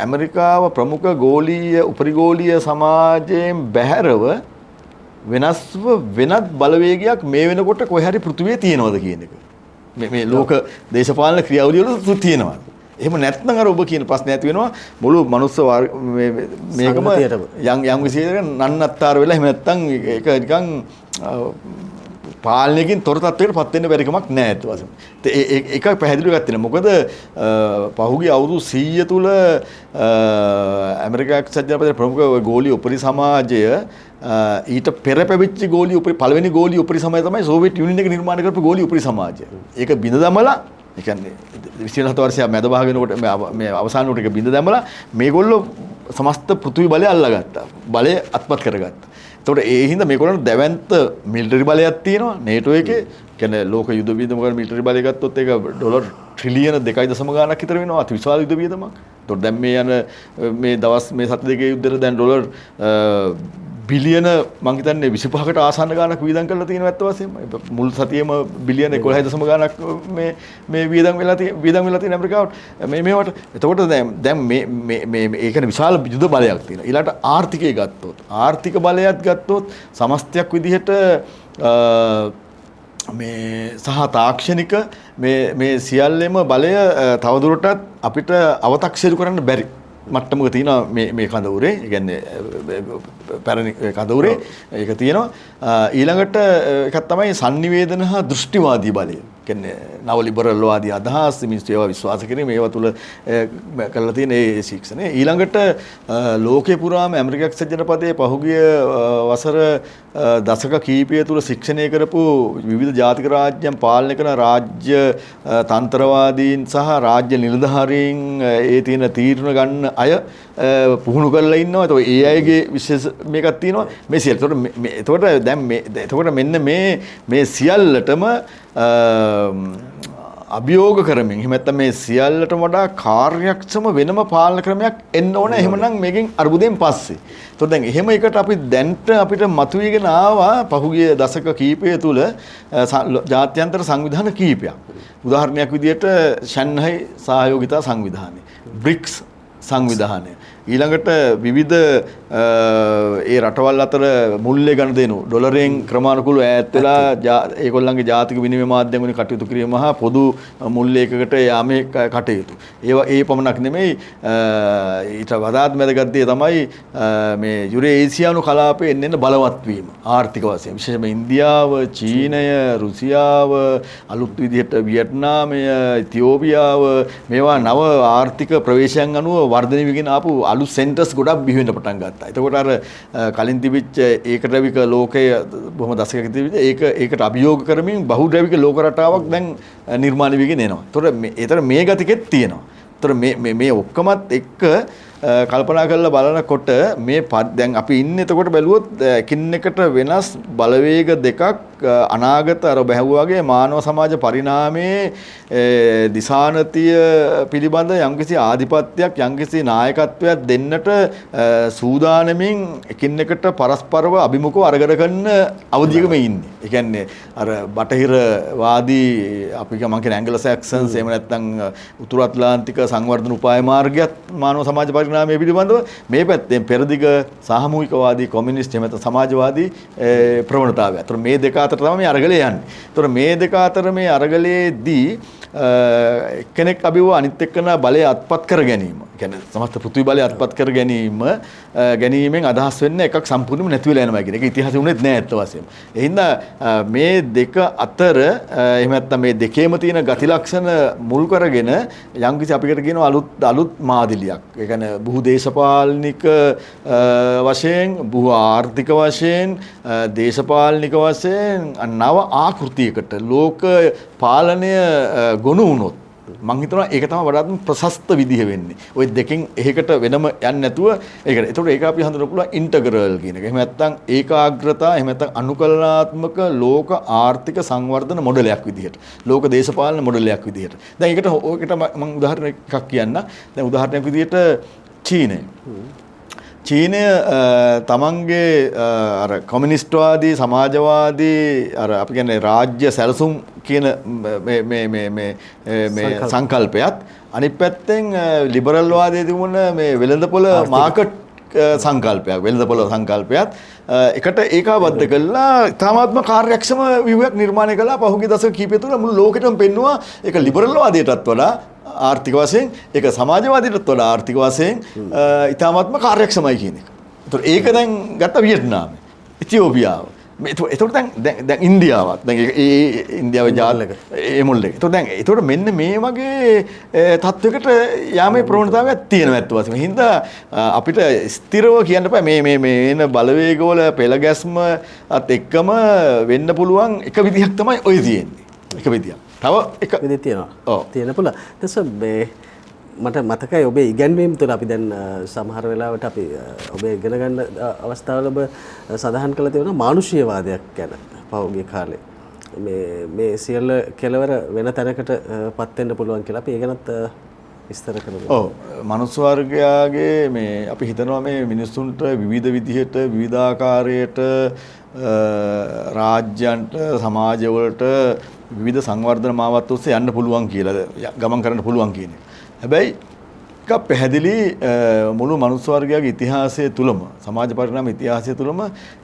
ඇමරිකාව ප්‍රමුඛ ගෝලීය උපරිගෝලීය සමාජයෙන් බැහැරව වෙනස්ව වෙනත් බලවේගයක් මේ වෙනකොට කොහේ හරි පෘථිවියේ තියෙනවද කියන එක. මේ ලෝක දේශපාලන ක්‍රියාවලිය වල තියෙනවා. එහෙම නැත්නම් අර ඔබ කියන ප්‍රශ්නේ ඇති වෙනවා මුළු මනුස්ස මේකම යම් විශේෂයක නන්නත්තර වෙලා එහෙම නැත්නම් ඒක නිකන් පාලනයකින් තොර තත්වයකට පත් වෙන්න බැරි කමක් නැහැ ඒත් වශයෙන්. ඒක පැහැදිලිව ගත්තේ නැහැ. මොකද පහුගිය අවුරුදු 100 තුල ඇමරිකා එක්සත් ජනපදයේ ප්‍රමුඛ ගෝලීය උපරි සමාජය ඊට පෙර පැවිච්ච ගෝලීය උපරි පළවෙනි ගෝලීය උපරි සමාජය තමයි සෝවියට් යුනියන් එක නිර්මාණය කරපු ගෝලීය උපරි සමාජය. ඒක බිඳ දමලා ඒ කියන්නේ 27 වර්ෂය මැද භාග වෙනකොට මේ අවසාන කොට එක බිඳ දැමලා මේගොල්ලෝ සමස්ත පෘථිවි බලය අල්ලගත්තා. බලය අත්පත් කරගත්තා. එතකොට ඒ හින්දා මේගොල්ලන්ට දැවැන්ත මිලිටරි බලයක් තියෙනවා. නේටෝ එකේ කියන්නේ ලෝක යුද වියදම කරන මිලිටරි බලය ගත්තොත් ඒක ඩොලර් ට්‍රිලියන 2.0 ගාණක් විතර වෙනවා. අති විශාල යුද වියදමක්. එතකොට දැන් මේ යන මේ දවස් මේ සති දෙකේ යුද්ධෙට දැන් ඩොලර් බිලියන මං හිතන්නේ 25කට ආසන්න ගාණක් වියදම් කරලා තියෙනවා ඇත්ත වශයෙන්ම. මුල් සතියේම බිලියන 11.0 ගාණක් මේ වියදම් වෙලා තියෙන ඇමරිකාවට මේවට. එතකොට දැන් මේ ඒකනේ විශාල යුද බලයක් තියෙනවා. ඊළඟට ආර්ථිකය ගත්තොත් ආර්ථික බලයත් ගත්තොත් සමස්තයක් විදිහට මේ සහ තාක්ෂණික මේ සියල්ලෙම බලය තවදුරටත් අපිට අව탁සිරු කරන්න බැරි මට්ටමක තියෙනවා මේ කඳවුරේ. ඒ කියන්නේ පැරණි කඳවුරේ ඒක තියෙනවා. ඊළඟට එකක් තමයි sannivedana හා දෘෂ්ටිවාදී බලය. කියන්නේ නව ලිබරල් වාදී අදහස් මිනිස්සු ඒවා විශ්වාස කිරීම ඒවා තුල කරලා තියෙන ඒ ශික්ෂණය. ඊළඟට ලෝකේ පුරාම ඇමරිකා එක්සත් ජනපදයේ පහුගිය වසර දශක කීපය තුල ශික්ෂණය කරපු විවිධ ජාතික රාජ්‍යයන් පාලනය කරන රාජ්‍ය තන්ත්‍රවාදීන් සහ රාජ්‍ය නිලධාරීන් ඒ තියෙන තීරණ ගන්න අය පුහුණු කරලා ඉන්නවා. ඒතකොට ඒ අයගේ විශේෂ මේකක් තියෙනවා. මේ සියල්ල. එතකොට දැන් එතකොට මෙන්න මේ සියල්ලටම අභියෝග කරමින් එහෙම නැත්නම් මේ සියල්ලට වඩා කාර්යක්ෂම වෙනම පාලන ක්‍රමයක් එන්න ඕන. එහෙමනම් මේකෙන් අර්බුදයෙන් පස්සේ. ඒතකොට දැන් එහෙම එකට අපි දැන්ට අපිට මතුවේගෙන ආවා පහුගිය දශක කීපය තුල ජාත්‍යන්තර සංවිධාන කීපයක්. උදාහරණයක් විදිහට ෂන්හයි සහයෝගිතා සංවිධානය, BRICS සංවිධානය. ඊළඟට විවිධ ඒ රටවල් අතර මුල්ලේ ගනුදෙනු ඩොලරයෙන් ක්‍රමානුකූලව ඈත් වෙලා ඒගොල්ලන්ගේ ජාතික විනිමය මාධ්‍යම් වලින් කටයුතු කිරීම හා පොදු මුල්ලයකකට යාමේ කටයුතු. ඒවා ඒ පමණක් නෙමෙයි ඊට වඩාත් වැදගත් දේ තමයි මේ යුරේසියානු කලාපයේ එන්න බලවත් වීම ආර්ථික වශයෙන්. විශේෂයෙන්ම ඉන්දියාව, චීනය, රුසියාව, අලුත් විදිහට වියට්නාමය, ඉතියෝපියාව මේවා නව ආර්ථික ප්‍රවේශයන් අනුව වර්ධනය වෙගෙන ආපු අලුත් සෙන්ටර්ස් ගොඩක් බිහි වෙන්න පටන් ගත්තා. එතකොට අර කලින් තිබිච්ච ඒකද්‍රවික ලෝකයේ බොහොම දශකයක තිබිච්ච ඒකට අභියෝග කරමින් බහුද්‍රවික ලෝක රටාවක් දැන් නිර්මාණය වෙගෙන එනවා. ඒතර මේ ගතිකෙත් තියෙනවා. ඒතර මේ ඔක්කොමත් එක්ක කල්පනා කරලා බලනකොට මේ දැන් අපි ඉන්නේ එතකොට බැලුවොත් එකින් එකට වෙනස් බලවේග දෙකක් අනාගත අර බැහැවුවාගේ මානව සමාජ පරිණාමයේ දිසානතිය පිළිබඳ යම්කිසි ආධිපත්‍යයක් යම්කිසි නායකත්වයක් දෙන්නට සූදානමින් එකින් එකට පරස්පරව අභිමුඛව අරගෙන කරන අවධියක මේ ඉන්නේ. ඒ කියන්නේ අර බටහිර වාදී අපි මම කියන ඇන්ගලෝ සැක්සන්ස් එහෙම නැත්නම් උතුරු ඇට්ලාන්තික සංවර්ධන උපාය මාර්ගයත් මානව සමාජ පරිණාමය පිළිබඳව මේ පැත්තෙන් පෙරදිග සාමූහිකවාදී කොමියුනිස්ට් එහෙම නැත්නම් සමාජවාදී ප්‍රවණතාවය. ඒතර මේ දෙක අතර තමයි මේ අරගලය යන්නේ. ඒතර මේ දෙක අතර මේ අරගලයේදී කෙනෙක් අභිව අනිත් එක්කන බලය අත්පත් කර ගැනීම. කියන්නේ සමස්ත පෘථිවි බලය අත්පත් කර ගැනීමෙන් අදහස් වෙන්නේ එකක් සම්පූර්ණයෙන්ම නැති වෙලා යනවා කියන එක ඉතිහාසෙ උනේත් නෑ ඇත්ත වශයෙන්ම. ඒ හින්දා මේ දෙක අතර එහෙම නැත්නම් මේ දෙකේම තියෙන ගති ලක්ෂණ මුල් කරගෙන යම්කිසි අපිකට කියනවා අලුත් මාදිලියක්. ඒ කියන්නේ බහු දේශපාලනික වශයෙන්, බහු ආර්ථික වශයෙන්, දේශපාලනික වශයෙන් නව ආකෘතියකට ලෝක පාලනය ගොනු වුණොත් මම හිතනවා ඒක තමයි වඩාත්ම ප්‍රශස්ත විදිහ වෙන්නේ. ওই දෙකෙන් එහෙකට වෙනම යන්නේ නැතුව ඒකට. ඒතකොට ඒක අපි හඳුනන්න පුළුවන් ඉන්ටග්‍රල් කියන එක. එහෙම නැත්නම් ඒකාග්‍රතාව, එහෙම නැත්නම් අනුකලනාත්මක ලෝක ආර්ථික සංවර්ධන මොඩලයක් විදිහට. ලෝක දේශපාලන මොඩලයක් විදිහට. දැන් ඒකට මම උදාහරණ එකක් කියන්න. දැන් උදාහරණයක් විදිහට චීනය. චීනය තමන්ගේ අර කොමියුනිස්ට්වාදී සමාජවාදී අර අපි කියන්නේ රාජ්‍ය සැලසුම් කියන මේ සංකල්පයත් අනිත් පැත්තෙන් ලිබරල් වාදයේ තිබුණ මේ වෙළඳපොළ මාකට් සංකල්පයක් වෙළඳපොළ සංකල්පයත් එකට ඒකාබද්ධ කළා තාමාත්ම කාර්යක්ෂම ව්‍යුහයක් නිර්මාණය කළා පහුගිය දශක කිහිපය තුළ මුළු ලෝකෙටම පෙන්වුවා ඒක ලිබරල් වාදයටත් වඩා ආර්ථික වශයෙන් ඒක සමාජවාදීටත් වඩා ආර්ථික වශයෙන් ඉතාමත්ම කාර්යක්ෂමයි කියන එක. ඒතකොට ඒක දැන් ගත්ත වියට්නාමය, ඉතියෝපියාව. ඒතකොට දැන් ඉන්දියාවත් දැන් ඒ ඉන්දියාවේ ජාලක ඒ මුල් එක. ඒතකොට මෙන්න මේ වගේ තත්වයකට යාමේ ප්‍රවණතාවයක් තියෙනවා ඇත්ත වශයෙන්ම. හින්දා අපිට ස්ථිරව කියන්න බෑ මේ එන බලවේගවල පෙළ ගැස්මත් එක්කම වෙන්න පුළුවන් එක විදිහක් තමයි ඔය තියෙන්නේ. එක විදියක්. තව එක විදිහක් තියෙනවා. ඔව්. තියෙන පුළුවන්. මට මතකයි ඔබේ ඉගැන්වීම් තුළ අපි දැන් සමහර වෙලාවට අපි ඔබේ ඉගෙන ගන්න අවස්ථාවල ඔබ සඳහන් කළ තියෙනවා මානුෂීයවාදයක් ගැන පහුගිය කාලේ. මේ සියල්ල කෙලවර වෙන තැනකට පත් වෙන්න පුළුවන් කියලා අපි ඒ ගැනත් විස්තර කරමු. ඔව්. මනුස්ස වර්ගයාගේ මේ අපි හිතනවා මේ මිනිස්සුන්ට විවිධ විදිහට විවිධාකාරයට රාජ්‍යයන්ට සමාජවලට විවිධ සංවර්ධන මාවත් ඔස්සේ යන්න පුළුවන් කියලා ගමන් කරන්න පුළුවන් කියන එක. හැබැයි එක පැහැදිලි මුළු මනුස්ස වර්ගයාගේ ඉතිහාසය තුලම සමාජ පරිණාම ඉතිහාසය තුලම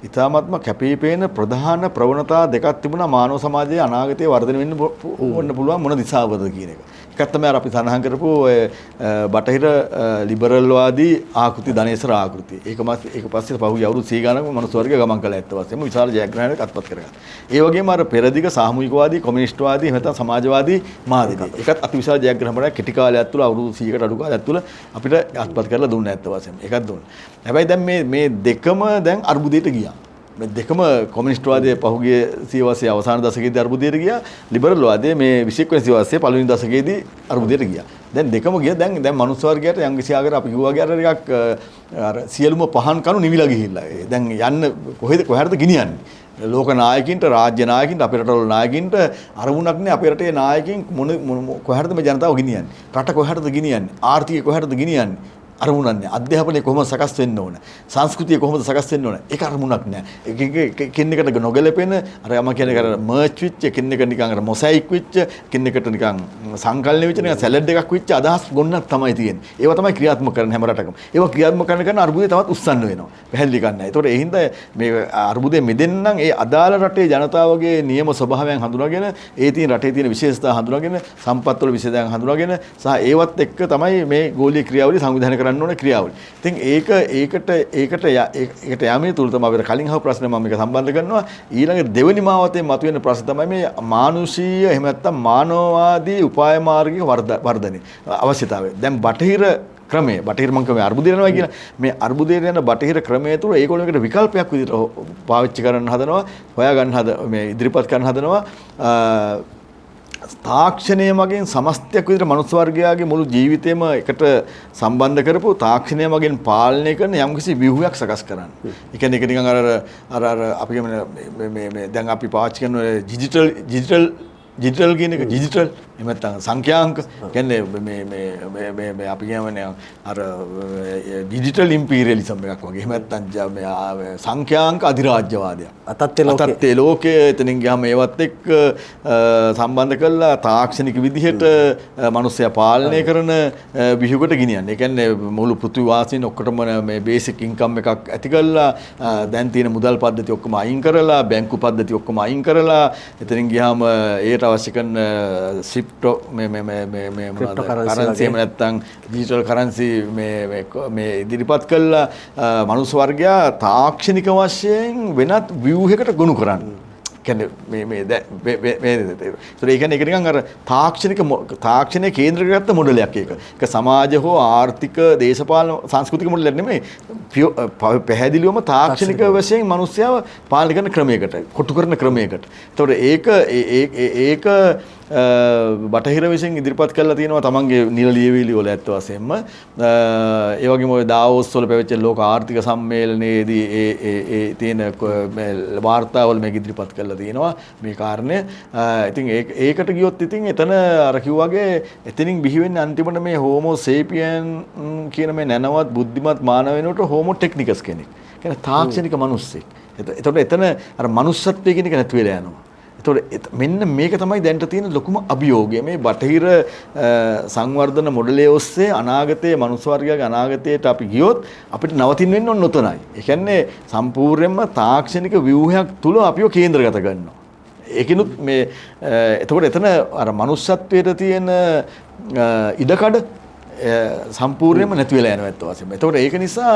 ඉතාමත්ම කැපිපෙන ප්‍රධාන ප්‍රවණතා දෙකක් තිබුණා මානව සමාජයේ අනාගතයේ වර්ධනය වෙන්න පුළුවන් මොන දිශාවද කියන එක. එකක් තමයි අපි සඳහන් කරපු ඔය බටහිර ලිබරල් වාදී ආකෘති ධනේශර ආකෘති. ඒක පස්සේ පහුගිය අවුරුදු 100 ගණනක මනුස්ස වර්ගය ගමන් කළා ඇත්ත වශයෙන්ම විශාල ජයග්‍රහණයක් අත්පත් කරගත්තා. ඒ වගේම අර පෙරදිග සාමූහිකවාදී කොමියුනිස්ට්වාදී එහෙම නැත්නම් සමාජවාදී මාදිලි. ඒකත් අති විශාල ජයග්‍රහණයක් කෙටි කාලයක් තුළ අවුරුදු 100කට අඩු කාලයක් තුළ අපිට අත්පත් කරලා දුන්නා ඇත්ත වශයෙන්ම. ඒකත් දුන්නා. හැබැයි දැන් මේ දෙකම දැන් අර්බුදයට ගියා. මේ දෙකම කොමියුනිස්ට්වාදයේ පහුගිය සියවසේ අවසාන දශකයේදී අර්බුදයට ගියා. ලිබරල් වාදයේ මේ 21 වෙනි සියවසේ පළවෙනි දශකයේදී අර්බුදයට ගියා. දැන් දෙකම ගියා. දැන් මනුස්ස වර්ගයට යම් කිසි ආකාරයක අපි කිව්වා වගේ ටිකක් අර සියලුම පහන් කණු නිවිලා ගිහිල්ලා. දැන් යන්න කොහෙටද ගෙනියන්නේ? ලෝක නායකින්ට රාජ්‍ය නායකින්ට අපේ රටවල නායකින්ට අරමුණක් නේ අපේ රටේ නායකින් කොහෙටද මේ ජනතාව ගෙනියන්නේ? රට කොහෙටද ගෙනියන්නේ? ආර්ථිකය කොහෙටද ගෙනියන්නේ? අරමුණක් නෑ. අධ්‍යාපනය කොහොමද සකස් වෙන්න ඕන? සංස්කෘතිය කොහොමද සකස් වෙන්න ඕන? ඒක අරමුණක් නෑ. එකින් එකට නොගැලපෙන අර යම කියන්නේ අර මර්ච් වෙච්ච, එකින් එක නිකන් අර මොසයික් වෙච්ච, එකින් එකට නිකන් සංකල්ප වෙච්ච නිකන් සැලඩ් එකක් වෙච්ච අදහස් ගොන්නක් තමයි තියෙන්නේ. ඒවා තමයි ක්‍රියාත්මක කරන හැම රටකම. ඒවා ක්‍රියාත්මක කරන අර්බුදේ තවත් උස්සන්න වෙනවා. පැහැදිලි ගන්නයි. ඒතකොට ඒ හින්දා මේ අර්බුදේ මිදෙන්න නම් ඒ අදාළ රටේ ජනතාවගේ නියම ස්වභාවයන් හඳුනාගෙන, ඒ තියෙන රටේ තියෙන විශේෂතා හඳුනාගෙන, සම්පත් වල විශේෂයන් හඳුනාගෙන සහ ඒවත් එක්ක තමයි මේ ගෝලීය ක්‍රියාවලිය සංවිධානය කරන්න ඕන ක්‍රියාවලිය. ඉතින් ඒකට යෑමේ තුල තමයි අපිට කලින් අහපු ප්‍රශ්නේ මම මේක සම්බන්ධ කරනවා. ඊළඟ දෙවෙනි මාවතේ මතුවෙන ප්‍රශ්න තමයි මේ මානුෂීය එහෙම නැත්නම් මානවවාදී උපාය මාර්ගික වර්ධනය අවශ්‍යතාවය. දැන් බටහිර මම කියමු අර්බුදය යනවා කියලා. මේ අර්බුදයට යන බටහිර ක්‍රමය තුළ ඒගොල්ලෝ එකට විකල්පයක් විදිහට පාවිච්චි කරන්න හදනවා, හොයා ගන්න මේ ඉදිරිපත් කරන්න හදනවා. තාක්ෂණය මගින් සමස්තයක් විදිහට මනුස්ස වර්ගයාගේ මුළු ජීවිතේම එකට සම්බන්ධ කරපු තාක්ෂණය මගින් පාලනය කරන යම්කිසි ව්‍යුහයක් සකස් කරන්න. ඒ කියන්නේ ඒක නිකන් අර අපි මේ දැන් අපි පාවිච්චි කරන ඩිජිටල් කියන එක ඩිජිටල් එහෙම නැත්නම් සංඛ්‍යාංක කියන්නේ මේ අපි කියන්නේ අර ඩිජිටල් ඉම්පීරියලිසම් එකක් වගේ. එහෙම නැත්නම් මේ සංඛ්‍යාංක අධිරාජ්‍යවාදයක්. අතත්තේ ලෝකයේ එතනින් ගියාම ඒවත් එක්ක සම්බන්ධ කරලා තාක්ෂණික විදිහට මිනිස්සයා පාලනය කරන විහිුවකට ගෙනියන්නේ. ඒ කියන්නේ මුළු පෘථිවි වාසීන් ඔක්කොටම මේ බේසික් ඉන්කම් එකක් ඇති කරලා දැන් තියෙන මුදල් පද්ධති ඔක්කොම අයින් කරලා බැංකු පද්ධති ඔක්කොම අයින් කරලා එතනින් ගියාම ඒට අවශ්‍ය කරන ක්‍රිප්ටෝ කරන්සි එහෙම නැත්නම් ඩිජිටල් කරන්සි මේ ඉදිරිපත් කළා මනුස්ස වර්ගයා තාක්ෂණික වශයෙන් වෙනත් ව්‍යුහයකට ගොනු කරන්න. කියන්නේ ඒ කියන්නේ ඒක නිකන් අර තාක්ෂණයේ කේන්ද්‍ර කරගත්ත මොඩලයක් ඒක. ඒක සමාජ හෝ ආර්ථික දේශපාලන සංස්කෘතික මොඩලයක් නෙමෙයි. පැහැදිලිවම තාක්ෂණික වශයෙන් මිනිස්සුව පාලනය කරන ක්‍රමයකට, කොටු කරන ක්‍රමයකට. ඒතකොට ඒක බටහිර විසින් ඉදිරිපත් කරලා තියෙනවා තමන්ගේ නිල ලියවිලි වල ඇත්ත වශයෙන්ම. ඒ වගේම ඔය දාවෝස් වල පැවැච්ච ලෝක ආර්ථික සම්මේලනයේදී ඒ තියෙන වාර්තාවල මේක ඉදිරිපත් කරලා තියෙනවා මේ කාරණය. ඉතින් ඒකට ගියොත් ඉතින් එතන අර කිව්වාගේ එතනින් බිහි වෙන්නේ අන්තිමට මේ හෝමෝ සේපියන් කියන මේ නැනවත් බුද්ධිමත් මානව වෙනුවට හෝමෝ ටෙක්නිකස් කෙනෙක්. කියන්නේ තාක්ෂණික මිනිස්සෙක්. එතකොට එතන අර මනුස්සත්වය කියන එක නැති වෙලා යනවා. එතකොට මෙන්න මේක තමයි දැනට තියෙන ලොකුම අභියෝගය. මේ බටහිර සංවර්ධන මොඩලයේ ඔස්සේ අනාගතයේ මනුස්ස වර්ගයාගේ අනාගතයට අපි ගියොත් අපිට නවතින්න වෙන්නේ ඔන්න ඔතනයි. ඒ කියන්නේ සම්පූර්ණයෙන්ම තාක්ෂණික ව්‍යුහයක් තුල අපිව කේන්ද්‍රගත කරනවා. ඒකිනුත් මේ එතකොට එතන අර මනුස්සත්වයට තියෙන ඉඩකඩ සම්පූර්ණයෙන්ම නැති වෙලා යනවා ඇත්ත වශයෙන්ම. එතකොට ඒක නිසා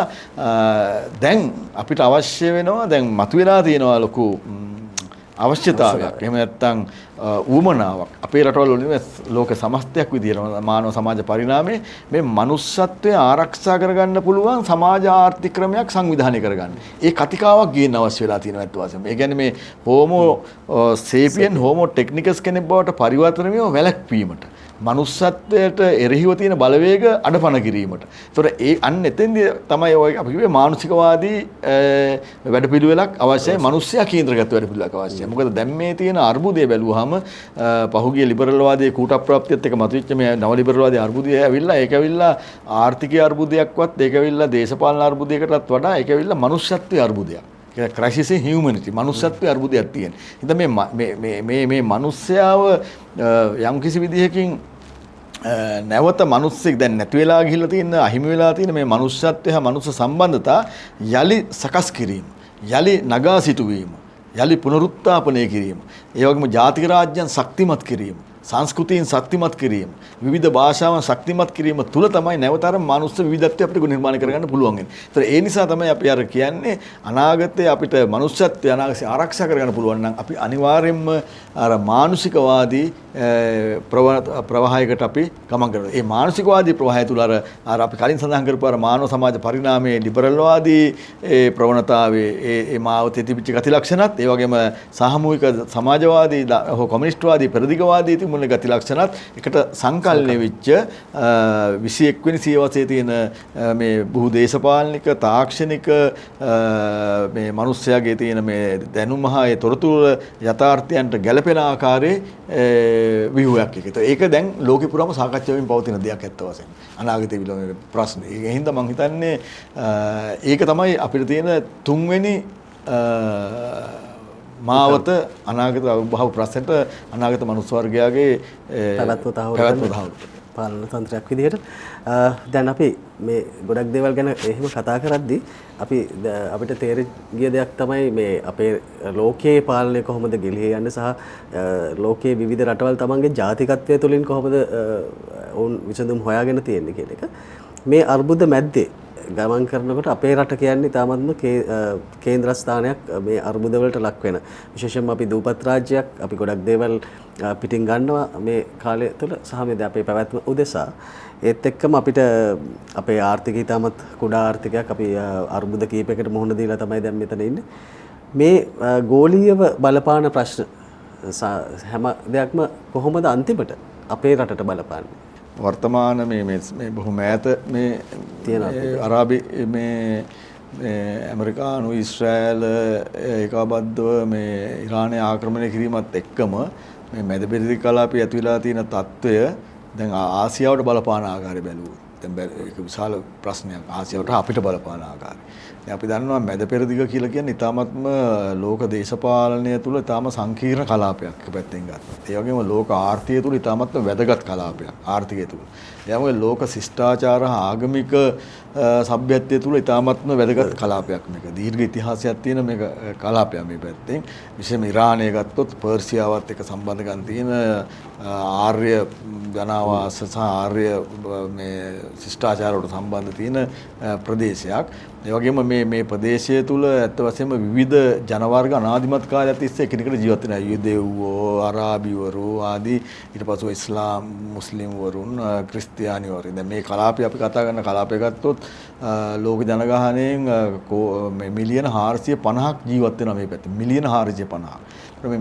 දැන් අපිට අවශ්‍ය වෙනවා දැන් මතුවලා තියෙනවා ලොකු අවශ්‍යතාවයක්. එහෙම නැත්නම් ඌමනාවක්. අපේ රටවල වලින් ලෝක සමස්තයක් විදියට මානව සමාජ පරිණාමයේ මේ මනුස්සත්වය ආරක්ෂා කරගන්න පුළුවන් සමාජ ආර්ථික ක්‍රමයක් සංවිධානය කරගන්න. ඒ කතිකාවක් ගේන්න අවශ්‍ය වෙලා තියෙනවා ඇත්ත වශයෙන්ම. ඒ කියන්නේ මේ හෝමෝ සේපියන් හෝමෝ ටෙක්නිකස් කෙනෙක් බවට පරිවර්තන වීම වැළැක්වීමට. මනුස්සත්වයට එරෙහිව තියෙන බලවේග අඩපණ කිරීමට. ඒතකොට ඒ අන්න එතෙන්දී තමයි ඔය අපි කිව්වේ මානසිකවාදී වැඩපිළිවෙලක් අවශ්‍යයි. මිනිස්සයා කේන්ද්‍රගත වැඩපිළිවෙලක් අවශ්‍යයි. මොකද දැන් මේ තියෙන අර්බුදය බැලුවාම පහුගිය ලිබරල් වාදයේ කූටප්‍රාප්තියත් එක්ක මතුවෙච්ච මේ නව ලිබරල් වාදයේ අර්බුදය ඇවිල්ලා ඒක ඇවිල්ලා ආර්ථිකීය අර්බුදයක් ඒක ඇවිල්ලා දේශපාලන අර්බුදයකටත් වඩා ඒක ඇවිල්ලා මනුස්සත්වයේ අර්බුදයක්. ක්‍රයිසිස් ඉන් හියුමැනිටි මනුස්සත්වයේ අර්බුදයක් තියෙන. ඉතින් මේ මනුස්සයාව යම්කිසි විදිහකින් නැවත මිනිස්සෙක් දැන් නැති වෙලා ගිහිල්ලා තියෙන අහිමි වෙලා තියෙන මේ මනුස්සත්වය හා මනුස්ස සම්බන්ධතා යලි සකස් කිරීම, යලි නගා සිටුවීම, යලි පුනරුත්ථාපනය කිරීම, ඒ වගේම ජාතික රාජ්‍යයන් ශක්තිමත් කිරීම, සංස්කෘතීන් ශක්තිමත් කිරීම, විවිධ භාෂාවන් ශක්තිමත් කිරීම තුල තමයි නැවත අර මනුස්ස විවිධත්වය අපිට නිර්මාණය කරගන්න පුළුවන් වෙන්නේ. ඒතර ඒ නිසා තමයි අපි අර කියන්නේ අනාගතයේ අපිට මනුස්සත්වය අනාගතේ ආරක්ෂා කරගන්න පුළුවන් නම් අපි අනිවාර්යයෙන්ම අර මානසිකවාදී ප්‍රවාහයකට අපි ගමන් කරනවා. ඒ මානසිකවාදී ප්‍රවාහය තුල අර අපි කලින් සඳහන් කරපු අර මානව සමාජ පරිණාමයේ ලිබරල්වාදී ඒ ප්‍රවණතාවේ ඒ මාවතේ තිබිච්ච ගති ලක්ෂණත් ඒ වගේම සාමූහික සමාජවාදී හෝ කොමියුනිස්ට්වාදී පෙරදිගවාදී තිබුණ ගති ලක්ෂණත් එකට සංකල්පණය වෙච්ච 21 වෙනි සියවසේ තියෙන මේ බහු දේශපාලනික තාක්ෂණික මේ මිනිස්යාගේ තියෙන මේ දැනුම හා ඒ තොරතුරු යථාර්ථයන්ට ගැළපෙන ආකාරයේ විහුවක් එක. ඒක දැන් ලෝකෙ පුරාම සාකච්ඡා වෙමින් පවතින දෙයක් ඇත්ත වශයෙන්. අනාගතයේ විලෝම ප්‍රශ්න. ඒ හින්දා මම හිතන්නේ ඒක තමයි අපිට තියෙන තුන්වෙනි මාවත අනාගත අවිභව ප්‍රශ්නට අනාගත මනුස්ස වර්ගයාගේ පැවැත්ම තහවුරු පාලන තන්ත්‍රයක් විදිහට දැන් අපි මේ ගොඩක් දේවල් ගැන එහෙම කතා කරද්දී අපිට තේරෙ ගිය දෙයක් තමයි මේ අපේ ලෝකයේ පාලනය කොහොමද ගෙලිහේ යන්නේ සහ ලෝකයේ විවිධ රටවල් තමන්ගේ ජාතිකත්වය තුළින් කොහොමද ඔවුන් විසඳුම් හොයාගෙන තියෙන්නේ කියන එක. මේ අර්බුද මැද්දේ ගමන් කරනකොට අපේ රට කියන්නේ තාමත්ම කේන්ද්‍රස්ථානයක් මේ අර්බුද වලට ලක් වෙන. විශේෂයෙන්ම අපි දූපත් රාජ්‍යයක් අපි ගොඩක් දේවල් පිටින් ගන්නවා මේ කාලය තුළ සහ මේ අපේ පැවැත්ම උදෙසා. ඒත් එක්කම අපිට අපේ ආර්ථිකය තාමත් කුඩා ආර්ථිකයක් අපි අර්බුද කීපයකට මුහුණ දීලා තමයි දැන් මෙතන ඉන්නේ. මේ ගෝලීයව බලපාන ප්‍රශ්න හැම දෙයක්ම කොහොමද අන්තිමට අපේ රටට බලපාන්නේ? වර්තමාන මේ බොහොම ඈත මේ අරාබි මේ ඇමරිකානු ඊශ්‍රායල ඒකාබද්ධව මේ ඉරානය ආක්‍රමණය කිරීමත් එක්කම මේ මැද පෙරදිග කලාපයේ ඇති වෙලා තියෙන තත්ත්වය දැන් ආසියාවට බලපාන ආකාරය බැලුවොත් දැන් ඒක විශාල ප්‍රශ්නයක් ආසියාවට අපිට බලපාන ආකාරය. දැන් අපි දන්නවා මැද පෙරදිග කියලා කියන්නේ ඊටාත්ම ලෝක දේශපාලනය තුල ඊටාම සංකීර්ණ කලාපයක් එක පැත්තෙන් ගත්තොත්. ඒ වගේම ලෝක ආර්ථිකය තුල ඊටාත්ම වැදගත් කලාපයක් ආර්ථිකය තුල. ඒ වගේම ලෝක ශිෂ්ටාචාර ආගමික සભ્યත්වය තුල ඊටාත්ම වැදගත් කලාපයක් මේක. දීර්ඝ ඉතිහාසයක් තියෙන මේක කලාපයක් මේ පැත්තෙන්. විශේෂයෙන්ම ඉරානය ගත්තොත් පර්සියාවත් එක්ක සම්බන්ධකම් තියෙන ආර්ය ජනාවාස සහ ආර්ය මේ ශිෂ්ටාචාර වලට සම්බන්ධ තියෙන ප්‍රදේශයක්. ඒ වගේම මේ ප්‍රදේශය තුල ඇත්ත වශයෙන්ම විවිධ ජන වර්ග අනාදිමත් කාලයක් තිස්සේ එකිනෙකට ජීවත් වෙනවා. යුදෙව්වෝ, අරාබිවරු ආදී ඊට පස්ව ඉස්ලාම්, මුස්ලිම් වරුන්, ක්‍රිස්තියානි වරු. දැන් මේ කලාපය අපි කතා කරන කලාපය ගත්තොත් ලෝක ජනගහනයෙන් මේ මිලියන 450ක් ජීවත් වෙනවා මේ පැත්තේ. මිලියන 450ක්.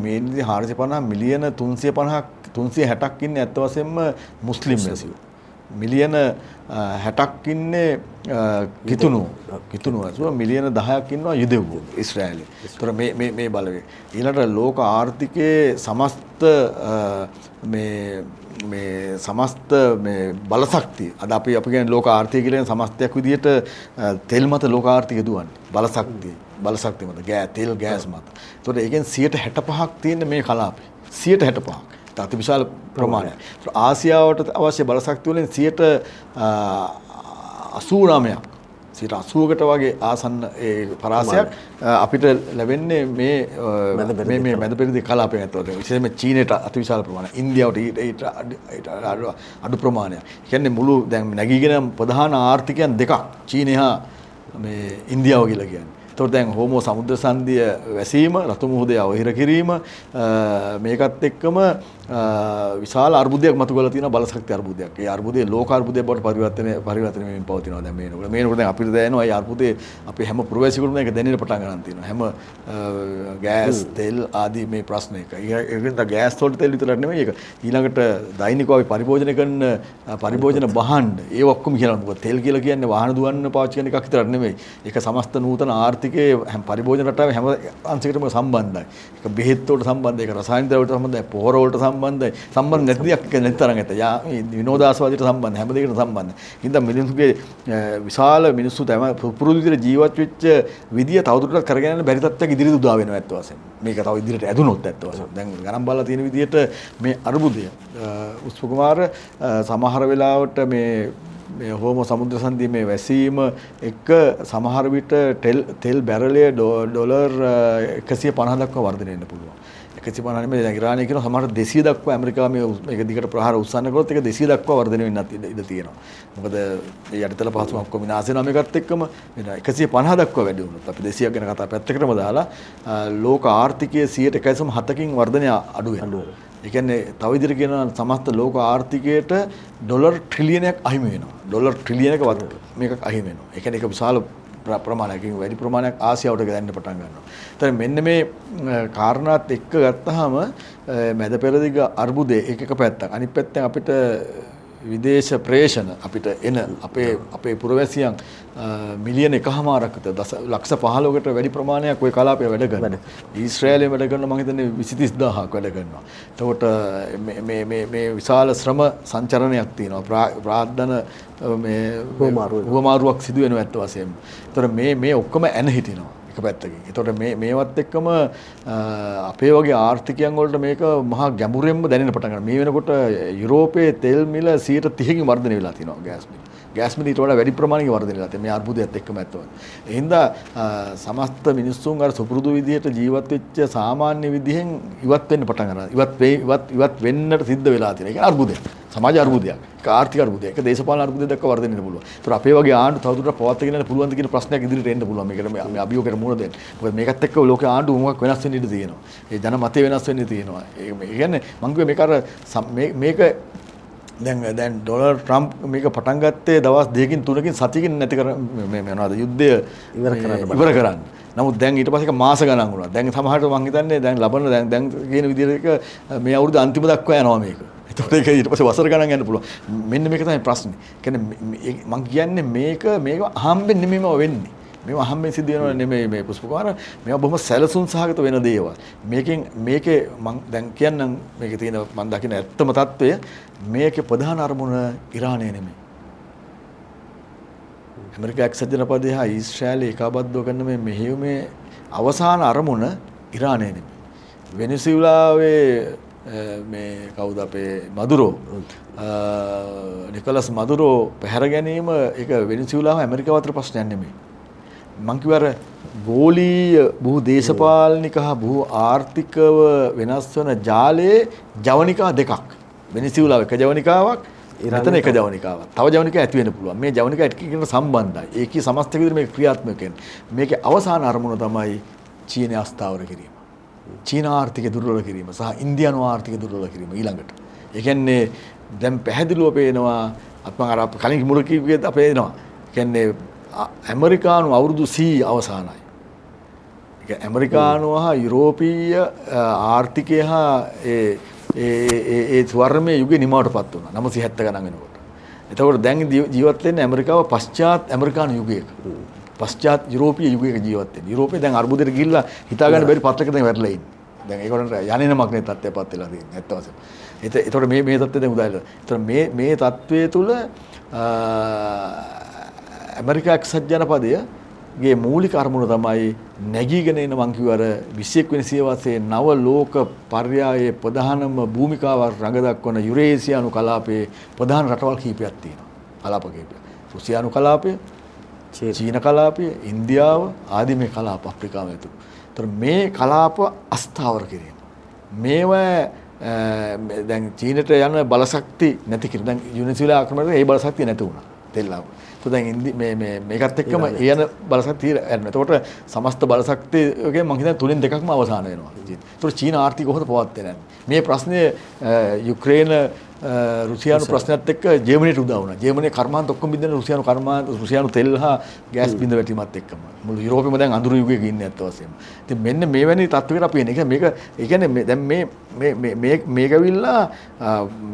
මේ 450 මිලියන 360ක් ඉන්නේ ඇත්ත වශයෙන්ම මුස්ලිම් වැසියෝ. මිලියන 60ක් ඉන්නේ කිතුණු ඇසුර මිලියන 10ක් ඉන්නවා යුදෙව්වෝ ඊශ්‍රායලයේ. ඒතර මේ බලවේග. ඊළඟට ලෝක ආර්ථිකයේ සමස්ත මේ සමස්ත මේ බලශක්තිය අද අපි කියන්නේ ලෝක ආර්ථිකය කියන සමස්තයක් විදිහට තෙල් මත ලෝක ආර්ථිකය දුවන්නේ. බලශක්තිය මත තෙල් ගෑස් මත. ඒතකොට ඒකෙන් 65ක් තියෙන මේ කලාපේ. 65ක්. අතිවිශාල ප්‍රමාණයක්. ආසියාවට අවශ්‍ය බලශක්තිය වලින් 89ක් 80කට වගේ ආසන්න ඒ පරාසයක් අපිට ලැබෙන්නේ මේ මැද පෙරදිග කලාපයෙන් ඇතුළත. විශේෂයෙන්ම චීනයට අතිවිශාල ප්‍රමාණයක්. ඉන්දියාවට ඊට අඩු ප්‍රමාණයක්. කියන්නේ මුළු දැන් නැගීගෙන ප්‍රධාන ආර්ථිකයන් දෙකක් චීනය හා මේ ඉන්දියාව කියලා කියන්නේ. ඒතකොට දැන් හෝමෝ සමුද්‍ර සංධිය වැසීම, රතු මුහුදේ අවහිර කිරීම මේකත් එක්කම විශාල අර්බුදයක් මතු කරලා තියෙනවා බලශක්ති අර්බුදයක්. ඒ අර්බුදේ ලෝක අර්බුදයක් බවට පරිවර්තනය වෙමින් පවතිනවා දැන් මේනකොට. මේනකොට දැන් අපිට දැනෙනවා මේ අර්බුදේ අපේ හැම පුරවැසියෙකුටම මේක දැනෙන්න පටන් ගන්න තියෙනවා. හැම ගෑස්, තෙල් ආදී මේ ප්‍රශ්න එක. ඒකට ගෑස් වලට තෙල් විතරක් නෙමෙයි ඒක. ඊළඟට දෛනිකව අපි පරිභෝජනය කරන පරිභෝජන භාණ්ඩ ඒ ඔක්කොම කියලා. මොකද තෙල් කියලා කියන්නේ වාහන දුවන්න පාවිච්චි කරන එකක් විතරක් නෙමෙයි. ඒක සමස්ත නූතන ආර්ථිකයේ හැම පරිභෝජන රටාවේ හැම අංශයකටම සම්බන්ධයි. ඒක බෙහෙත් වලට සම්බන්ධයි, ඒක රසායන ද්‍රව්‍ය වලට සම්බන්ධයි, පොහොර වලට සම්බන්ධයි. සම්බන්ධ නැති දෙයක් නැති තරම් ඇත. විනෝදාස්වාදයට සම්බන්ධ හැම දෙයකටම සම්බන්ධයි. හින්දා මිනිස්සුගේ විශාල මිනිස්සු තම පුරුදු විදිහට ජීවත් වෙච්ච විදිය තවදුරටත් කරගෙන යන බැරි තත්ත්වයක් ඉදිරියට උදා වෙනවා ඇත්ත වශයෙන්. මේක තව ඉදිරියට ඇදුනොත් ඇත්ත වශයෙන්. දැන් ගණන් බලලා තියෙන විදිහට මේ අර්බුදය උස්පු කුමාර සමහර වෙලාවට මේ හෝමෝ සමුද්‍ර සංධියේ මේ වැසීම එක්ක සමහර විට තෙල් බැරලය ඩොලර් 150 දක්වා වර්ධනය වෙන්න පුළුවන්. 150 නෙමෙයි දැන් ඉරානය කියන සමහර 200 දක්වා ඇමරිකාව මේක දිගට ප්‍රහාර උස්සන්න කරොත් ඒක 200 දක්වා වර්ධනය වෙන්නත් ඉඩ තියෙනවා. මොකද මේ යටිතල පහසුකම් ඔක්කොම විනාශ වෙනවා මේකත් එක්කම 150 දක්වා වැඩි වුණොත් අපි 200ක් ගැන කතා පැත්තකටම දාලා ලෝක ආර්ථිකයේ 1.1%කින් වර්ධනය අඩු වෙනවා. ඒ කියන්නේ තව ඉදිරියට කියනවා සමස්ත ලෝක ආර්ථිකයට ඩොලර් ට්‍රිලියනයක් අහිමි වෙනවා. ඩොලර් ට්‍රිලියනක මේක අහිමි වෙනවා. ඒ කියන්නේ ඒක විශාල ප්‍රමාණයකින් වැඩි ප්‍රමාණයක් ආසියාවට දැනෙන්න පටන් ගන්නවා. ඒතර මෙන්න මේ කාරණාත් එක්ක ගත්තාම මැද පෙරදිග අර්බුදයේ එක පැත්තක්. අනිත් පැත්තෙන් අපිට විදේශ ප්‍රේෂණ අපිට එන අපේ පුරවැසියන් මිලියන 1.5ක් විතර ලක්ෂ 15කට වැඩි ප්‍රමාණයක් ওই කලාපය වැඩ කරනවා. ඊශ්‍රායලයේ වැඩ කරන මම හිතන්නේ 20000ක් වැඩ කරනවා. එතකොට මේ විශාල ශ්‍රම සංචරණයක් තියෙනවා. ප්‍රාර්ථන මේ හුවමාරුවක් සිදු වෙනවා ඇත්ත වශයෙන්ම. ඒතර මේ ඔක්කොම ඇන හිටිනවා. එක පැත්තකින්. ඒතකොට මේවත් එක්කම අපේ වගේ ආර්ථිකයන් වලට මේක මහා ගැඹුරින්ම දැනෙන්න පටන් ගන්නවා. මේ වෙනකොට යුරෝපයේ තෙල් මිල 130කින් වර්ධනය වෙලා තියෙනවා ගෑස් මිල. ගෑස් මිල ඊට වඩා වැඩි ප්‍රමාණයකින් වර්ධනය වෙලා තියෙනවා. මේ අර්බුදයත් එක්කම ඇත්තව. ඒ හින්දා සමස්ත මිනිස්සුන් අර සුපුරුදු විදියට ජීවත් වෙච්ච සාමාන්‍ය විදිහෙන් ඉවත් වෙන්න පටන් ගන්නවා. ඉවත් වෙන්නට සිද්ධ වෙලා තියෙනවා. ඒක අර්බුදයක්. සමාජ අර්බුදයක්. ඒක ආර්ථික අර්බුදයක්. ඒක දේශපාලන අර්බුදයක් දක්වා වර්ධනය වෙන්න පුළුවන්. ඒතර අපේ වගේ ආණ්ඩු තවදුරටත් පවත්වාගෙන යන්න පුළුවන්ද කියන ප්‍රශ්නයක් ඉදිරියට එන්න පුළුවන්. මේකට මේ අභියෝගයට මුහුණ දෙන්න. මොකද මේකත් එක්ක ලෝකයේ ආණ්ඩු මොකක් වෙනස් වෙන්න ඉඩ තියෙනවා. ඒ ජන මතය වෙනස් වෙන්න තියෙනවා. ඒ කියන්නේ මම කිව්වේ මේක අර මේක දැන් ඩොනල්ඩ් ට්‍රම්ප් මේක පටන් ගත්තේ දවස් 2කින් 3කින් සතියකින් නැති කර මේ මොනවද යුද්ධය ඉවර කරන්න. නමුත් දැන් ඊට පස්සේ මාස ගණන් වුණා. දැන් සමහරට මම හිතන්නේ දැන් ලබන දැන් කියන විදිහට මේ අවුරුදු අන්තිම දක්වා යනවා මේක. ඒතකොට ඒක ඊට පස්සේ වසර ගණන් යන්න පුළුවන්. මෙන්න මේක තමයි ප්‍රශ්නේ. කියන්නේ මම කියන්නේ මේක අහම්බෙන් නෙමෙයිම වෙන්නේ. මේවා අහම්බෙන් සිද්ධ වෙනව නෙමෙයි මේ පුෂ්පකුමාර. මේවා බොහොම සැලසුම් සහගත වෙන දේවල්. මේකේ මම දැන් කියන්නම් මේකේ තියෙන මම දකින ඇත්තම తত্ত্বය මේකේ ප්‍රධාන අරමුණ ඉරානය නෙමෙයි. ඇමරිකා එක්සත් ජනපදයේ හා ඊශ්‍රායලය ඒකාබද්ධව කරන මේ මෙහෙයුමේ අවසාන අරමුණ ඉරානය නෙමෙයි. වෙනිසුලාවේ මේ කවුද අපේ මදුරෝ නිකොලස් මදුරෝ පැහැර ගැනීම ඒක වෙනිසුලාව ඇමරිකාව අතර ප්‍රශ්නයක් නෙමෙයි. මං කිව්වර ගෝලීය බහු දේශපාලනික හා බහු ආර්ථිකව වෙනස් වන ජාලයේ ජවනිකා දෙකක්. වෙනිසුලාව එක ජවනිකාවක් මෙතන එක ජවනිකාවක්. තව ජවනිකා ඇති වෙන්න පුළුවන්. මේ ජවනිකා එකට සම්බන්ධයි. ඒකී සමස්ත විදිහට මේක ක්‍රියාත්මක වෙන්නේ. මේකේ අවසාන අරමුණ තමයි චීනය අස්ථාවර කිරීම. චීන ආර්ථිකය දුර්වල කිරීම සහ ඉන්දියානු ආර්ථිකය දුර්වල කිරීම ඊළඟට. ඒ කියන්නේ දැන් පැහැදිලිව පේනවා අපම අර කලින් මුල කිව්වෙත් අපේ එනවා. කියන්නේ ඇමරිකානු අවුරුදු 100 අවසానයි. ඒක ඇමරිකානු හා යුරෝපීය ආර්ථිකය හා ඒ ස්වර්ණමය යුගයේ නිමාවටපත් වුණා. 970 ගණන් වෙනකොට. එතකොට දැන් ජීවත් වෙන්නේ ඇමරිකාව පශ්චාත් ඇමරිකානු යුගයක. පශ්චාත් යුරෝපීය යුගයක ජීවත් වෙන්නේ. යුරෝපේ දැන් අර්බුදයට ගිහිල්ලා හිතා ගන්න බැරි පත්‍රයක දැන් වැටලා ඉන්නේ. දැන් ඒකට යන්නේ නමක් නේ තත්ත්වයටපත් වෙලා තියෙන්නේ. ඇත්ත වශයෙන්ම. එතකොට මේ තත්ත්වය දැන් උදාහරණ. එතකොට මේ තත්ත්වයේ තුල ඇමරිකා එක්සත් ජනපදයේ මූලික අරමුණ තමයි නැගීගෙන එන මං කිව්වර 21 වෙනි සියවසේ නව ලෝක පර්යායේ ප්‍රධානම භූමිකාවක් රඟ දක්වන යුරේසියානු කලාපයේ ප්‍රධාන රටවල් කිහිපයක් තියෙනවා. කලාප කිහිපයක්. රුසියානු කලාපය, චීන කලාපය, ඉන්දියාව ආදී මේ කලාප අප්‍රිකාව ඇතුළු. ඒතර මේ කලාප අස්ථාවර කිරීම. මේවා දැන් චීනට යන බලශක්ති නැති කිරීම. දැන් යුනිසිලා ආක්‍රමණයට ඒ බලශක්තිය නැති වුණා. තෙල්ලාව. දැන් මේකත් එක්කම යන බලශක්තිය යනවා. එතකොට සමස්ත බලශක්තියගේ මම හිතන්නේ තුනෙන් දෙකක්ම අවසන් වෙනවා. ඒතකොට චීන ආර්ථික කොහොමද පවත්වන්නේ? මේ ප්‍රශ්නේ යුක්‍රේන රුසියානු ප්‍රශ්නයත් එක්ක ජර්මනියට උදා වුණා. ජර්මනියේ කර්මාන්ත ඔක්කොම බින්දෙන රුසියානු තෙල් හා ගෑස් බින්ද වැටීමත් එක්කම. මුළු යුරෝපෙම දැන් අඳුරු යුගයක ඉන්නේ අත් වශයෙන්ම. ඉතින් මෙන්න මේවැනි තත්ත්වයකට අපි එන්නේ. මේක ඒ කියන්නේ දැන් මේක ඇවිල්ලා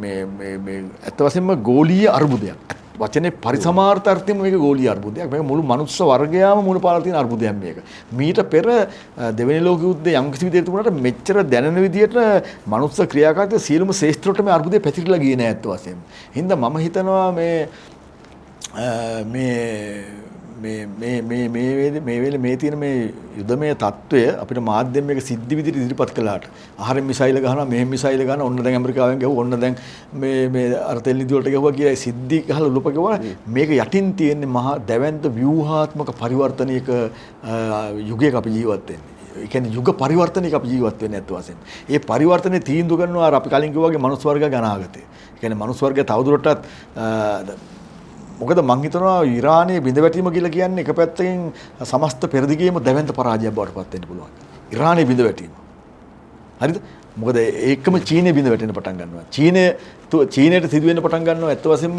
මේ අත් වශයෙන්ම ගෝලීය අර්බුදයක්. වචනේ පරිසමාර්ථ අර්ථයෙන් මේක ගෝලීය අර්බුදයක්. මේක මුළු මනුස්ස වර්ගයාම මුණ පාලා තියෙන අර්බුදයක් මේක. මීට පෙර දෙවෙනි ලෝක යුද්ධයේ යම් කිසි විදිහකට තිබුණාට මෙච්චර දැනෙන විදිහට මනුස්ස ක්‍රියාකාරීත්වයේ සියලුම ශේෂ්ත්‍රවලට මේ අර්බුදය පැතිරිලා ගියේ නෑ අත් වශයෙන්. හින්දා මම හිතනවා මේ තියෙන මේ යුදමය තත්ත්වය අපිට මාධ්‍යයෙන් මේක සිද්ධි විදිහට ඉදිරිපත් කළාට ආහාර මිසයිල ගහනවා මෙහෙම මිසයිල ගහනවා ඔන්න දැන් ඇමරිකාවෙන් ගහුවා ඔන්න දැන් මේ අර තෙල් නිදි වලට ගහුවා කියලා සිද්ධි ගහලා උලප ගහුවා මේක යටින් තියෙන්නේ මහා දැවැන්ත ව්‍යුහාත්මක පරිවර්තනයක යුගයක අපි ජීවත් වෙන්නේ. ඒ කියන්නේ යුග පරිවර්තනයක අපි ජීවත් වෙන්නේ අත් වශයෙන්. ඒ පරිවර්තනේ තීන්දුව කරනවා අපි කලින් කිව්වා වගේ මනුස්ස වර්ගයේ අනාගතය. ඒ කියන්නේ මනුස්ස වර්ගය තවදුරටත් මොකද මං හිතනවා ඉරානයේ බිඳවැටීම කියලා කියන්නේ එක පැත්තකින් සමස්ත පෙරදිගේම දැවැන්ත පරාජයක් බවට පත් වෙන්න පුළුවන්. ඉරානයේ බිඳවැටීම. හරිද? මොකද ඒකම චීනයේ බිඳවැටෙන්න පටන් ගන්නවා. චීනයට සිදු වෙන්න පටන් ගන්නවා ඇත්ත වශයෙන්ම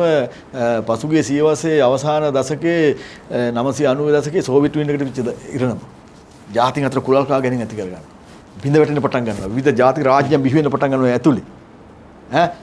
පසුගිය සියවසේ අවසාන දශකයේ 990 දශකයේ සෝවියට් යුනියනයකට පිච්ච ඉරණම. ජාතින් අතර කුලල්කා ගැනීම ඇති කර ගන්නවා. බිඳවැටෙන්න පටන් ගන්නවා. විවිධ ජාතික රාජ්‍යයන් බිහි වෙන්න පටන් ගන්නවා ඇතුලේ.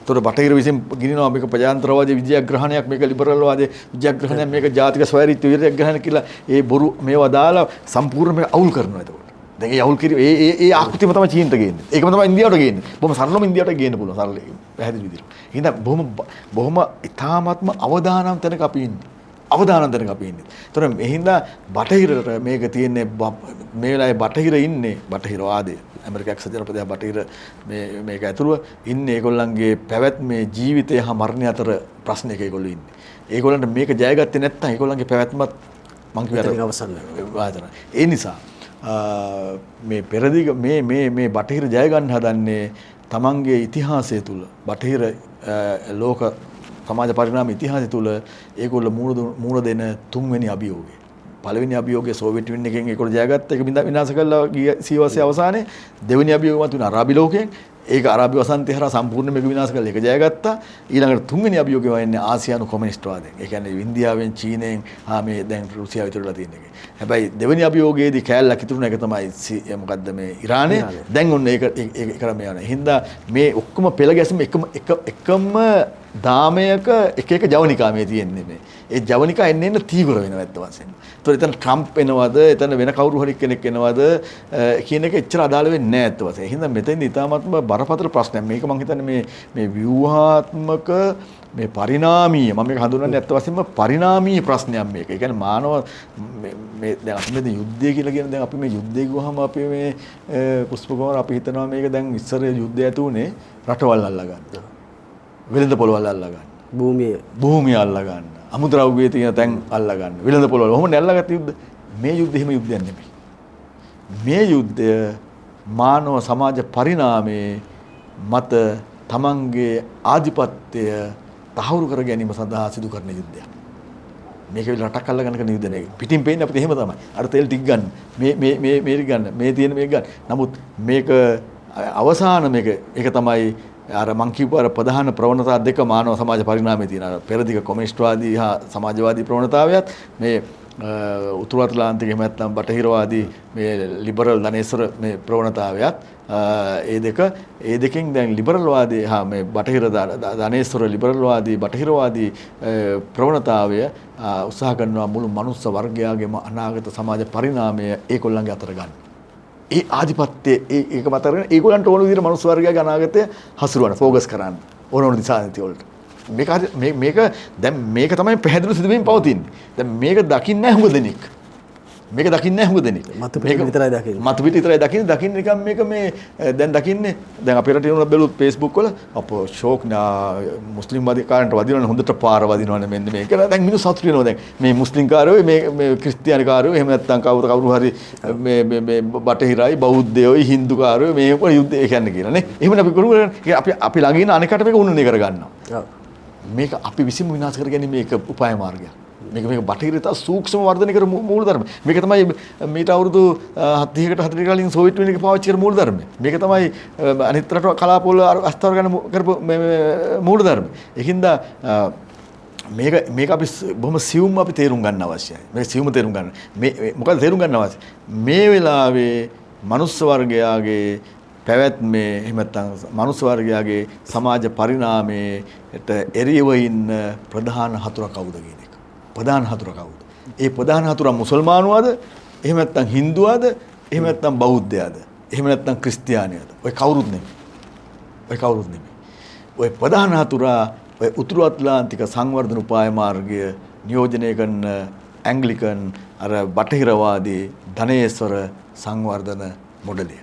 තොර බටහිර විසින් ගිනිනවා මේක ප්‍රජාතන්ත්‍රවාදී විජයග්‍රහණයක් මේක ලිබරල් වාදී විජයග්‍රහණයක් මේක ජාතික ස්වෛරීත්ව විජයග්‍රහණ කියලා ඒ බොරු මේවා දාලා සම්පූර්ණ මේක අවුල් කරනවා එතකොට. දැන් ඒ අවුල් කිරි ඒ ආකෘතියම තමයි චීනට ගේන්නේ. ඒකම තමයි ඉන්දියාවට ගේන්නේ. බොහොම සරලවම ඉන්දියාවට ගේන්න පුළුවන් සරල පැහැදිලි විදිහට. එහෙනම් බොහොම ඉතාමත්ම අවදානම් තැනක අපි ඉන්නේ. අවදානම් තැනක අපි ඉන්නේ. ඒතර මෙහිඳා බටහිරට මේක තියෙන්නේ මේ වෙලාවේ බටහිර ඉන්නේ බටහිර වාදයේ ඇමරිකා එක්සත් ජනපදයේ බටහිර මේක ඇතුළුව ඉන්නේ ඒගොල්ලන්ගේ පැවැත්මේ ජීවිතය හා මරණය අතර ප්‍රශ්නයක ඒගොල්ලෝ ඉන්නේ. ඒගොල්ලන්ට මේක ජයගත්තේ නැත්නම් ඒගොල්ලන්ගේ පැවැත්මත් මං කියනවා අවසන් වෙනවා. ඒ නිසා මේ පෙරදිග මේ බටහිර ජය ගන්න හදන්නේ තමන්ගේ ඉතිහාසය තුල බටහිර ලෝක සමාජ පරිණාම ඉතිහාසය තුල ඒගොල්ලෝ මූණ දෙන තුන්වෙනි අභියෝගය. පළවෙනි අභියෝගය සෝවියට් යුනියන් එකෙන් ඒගොල්ලෝ ජයගත්ත එක විනාශ කළා ගිය සියවසේ අවසානයේ. දෙවෙනි අභියෝගය තුන අරාබි ලෝකයෙන්. ඒක අරාබි වසන්තය හරහා සම්පූර්ණ මේක විනාශ කරලා ඒක ජයගත්තා. ඊළඟට තුන්වෙනි අභියෝගය වෙන්නේ ආසියානු කොමියුනිස්ට්වාදයෙන්. ඒ කියන්නේ ඉන්දියාවෙන් චීනයෙන් මේ දැන් රුසියාව විතරලා තියෙන එක. හැබැයි දෙවෙනි අභියෝගයේදී කෑල්ලක් ඉතුරුන එක තමයි මොකද්ද මේ ඉරානය. දැන් ඔන්න ඒක ක්‍රමය යනවා. හින්දා මේ ඔක්කොම පෙළ ගැසීම එකම දාමයක එක ජවනිකා මේ තියෙන්නේ මේ. ඒ ජවනිකා එන්න තීව්‍ර වෙනවා ඇත්ත වශයෙන්ම. ඒතකොට එතන ට්‍රම්ප් එනවද, එතන වෙන කවුරු හරි කෙනෙක් එනවද කියන එක එච්චර අදාළ වෙන්නේ නැහැ ඇත්ත වශයෙන්. හින්දා මෙතෙන්දී ඉතාමත්ම බරපතල ප්‍රශ්නයක්. මේක මම හිතන්නේ මේ ව්‍යුහාත්මක මේ පරිණාමීය මම මේක හඳුන්වන්නේ ඇත්ත වශයෙන්ම පරිණාමීය ප්‍රශ්නයක් මේක. ඒ කියන්නේ මානව මේ දැන් අපි මේ යුද්ධය කියලා කියන දැන් අපි මේ යුද්ධය ගිහම අපි මේ පුෂ්පකුමාර අපි හිතනවා මේක දැන් ඉස්සර යුද්ධය ඇති උනේ රටවල් අල්ලා ගන්න. වෙළඳ පොළවල් අල්ලා ගන්න. භූමිය අල්ලා ගන්න. අමුද්‍රව්‍ය තියෙන තැන් අල්ලා ගන්න. වෙළඳ පොළවල්. ඔහොම අල්ලාගත්ත යුද්ධ. මේ යුද්ධ එහෙම යුද්ධයක් නෙමෙයි. මේ යුද්ධය මානව සමාජ පරිණාමයේ මත තමන්ගේ ආධිපත්‍යය තහවුරු කර ගැනීම සඳහා සිදු කරන යුද්ධයක්. මේක විල රටක් අල්ලගන්න කරන යුද්ධ නෙවෙයි. පිටින් පේන්නේ අපිට එහෙම තමයි. අර තෙල් ටික ගන්න. මේ ගන්න. මේ තියෙන මේක ගන්න. නමුත් මේක අවසාන ඒක තමයි අර මං කියපු අර ප්‍රධාන ප්‍රවණතා දෙක මානව සමාජ පරිණාමයේ තියෙන අර පෙරදිග කොමියුනිස්ට්වාදී හා සමාජවාදී ප්‍රවණතාවයත් මේ උතුරු අත්ලාන්තික එහෙම නැත්නම් බටහිරවාදී මේ ලිබරල් ධනේශ්වර මේ ප්‍රවණතාවයත් ඒ දෙකෙන් දැන් ලිබරල් වාදී හා මේ බටහිර ධනේශ්වර ලිබරල් වාදී බටහිරවාදී ප්‍රවණතාවය උත්සාහ කරනවා මුළු මනුස්ස වර්ගයාගේම අනාගත සමාජ පරිණාමය ඒගොල්ලන්ගේ අතර ගන්න. ඒ ආධිපත්‍යය ඒක මත අරගෙන ඒගොල්ලන්ට ඕන විදිහට මනුස්ස වර්ගයාගේ අනාගතය හසුරවන්න ෆෝකස් කරන්න ඕන දිශානති වලට. මේක දැන් මේක තමයි පැහැදිලි සිදුවීම් පවතින්නේ. දැන් මේක දකින්නේ නැහැ හුඟ දෙනෙක්. මේක දකින්නේ නැහැ හුඟ දෙනෙක්. මතු පිට විතරයි දකින්නේ. මතු පිට විතරයි දකින්නේ නිකන් මේක මේ දැන් දකින්නේ දැන් අපේ රටේ උනත් බැලුවොත් Facebook වල අපෝ ෂෝක් මුස්ලිම් වාදිකාරන්ට වදිනවනේ හොඳට පාර වදිනවනේ මෙන්න මේක. දැන් මිනිස්සු සතුටු වෙනවා දැන් මේ මුස්ලිම් කාරයෝ මේ ක්‍රිස්තියානි කාරයෝ එහෙම නැත්නම් කවුරු හරි මේ බටහිරයි බෞද්ධයෝයි හින්දු කාරයෝ මේ යුද්ධය කියන්නේ කියලා නේ. එහෙමනේ අපි කරුණා අපි ළඟ ඉන්න අනෙකට මේක උන්නනේ කරගන්නවා. මේක අපි විසින්ම විනාශ කර ගැනීම මේක උපාය මාර්ගයක්. මේක බටහිර තා සූක්ෂම වර්ධනය කර මූලධර්ම. මේක තමයි මීට අවුරුදු 70කට 40කට කලින් සෝවියට් යුනියන් එක පාවිච්චි කරපු මූලධර්ම. මේක තමයි අනිත් රට කලාපවල අස්තර ගන්න කරපු මූලධර්ම. ඒකින්ද මේක අපි බොහොම සියුම්ව අපි තේරුම් ගන්න අවශ්‍යයි. මේක සියුම්ව තේරුම් ගන්න. මොකද තේරුම් ගන්න අවශ්‍ය? මේ වෙලාවේ මනුස්ස වර්ගයාගේ පැවැත්මේ එහෙම නැත්නම් මනුස්ස වර්ගයාගේ සමාජ පරිණාමයට එරෙහිව ඉන්න ප්‍රධාන හතුර කවුද කියන එක. ප්‍රධාන හතුර කවුද? ඒ ප්‍රධාන හතුර මුසල්මානුවද? එහෙම නැත්නම් හින්දුවද? එහෙම නැත්නම් බෞද්ධයද? එහෙම නැත්නම් ක්‍රිස්තියානියද? ඔය කවුරුත් නෙමෙයි. ඔය ප්‍රධාන හතුරා ඔය උතුරු අත්ලාන්තික සංවර්ධන උපාය මාර්ගය නියෝජනය කරන ඇන්ග්ලිකන් අර බටහිරවාදී ධනේශ්වර සංවර්ධන මොඩලය.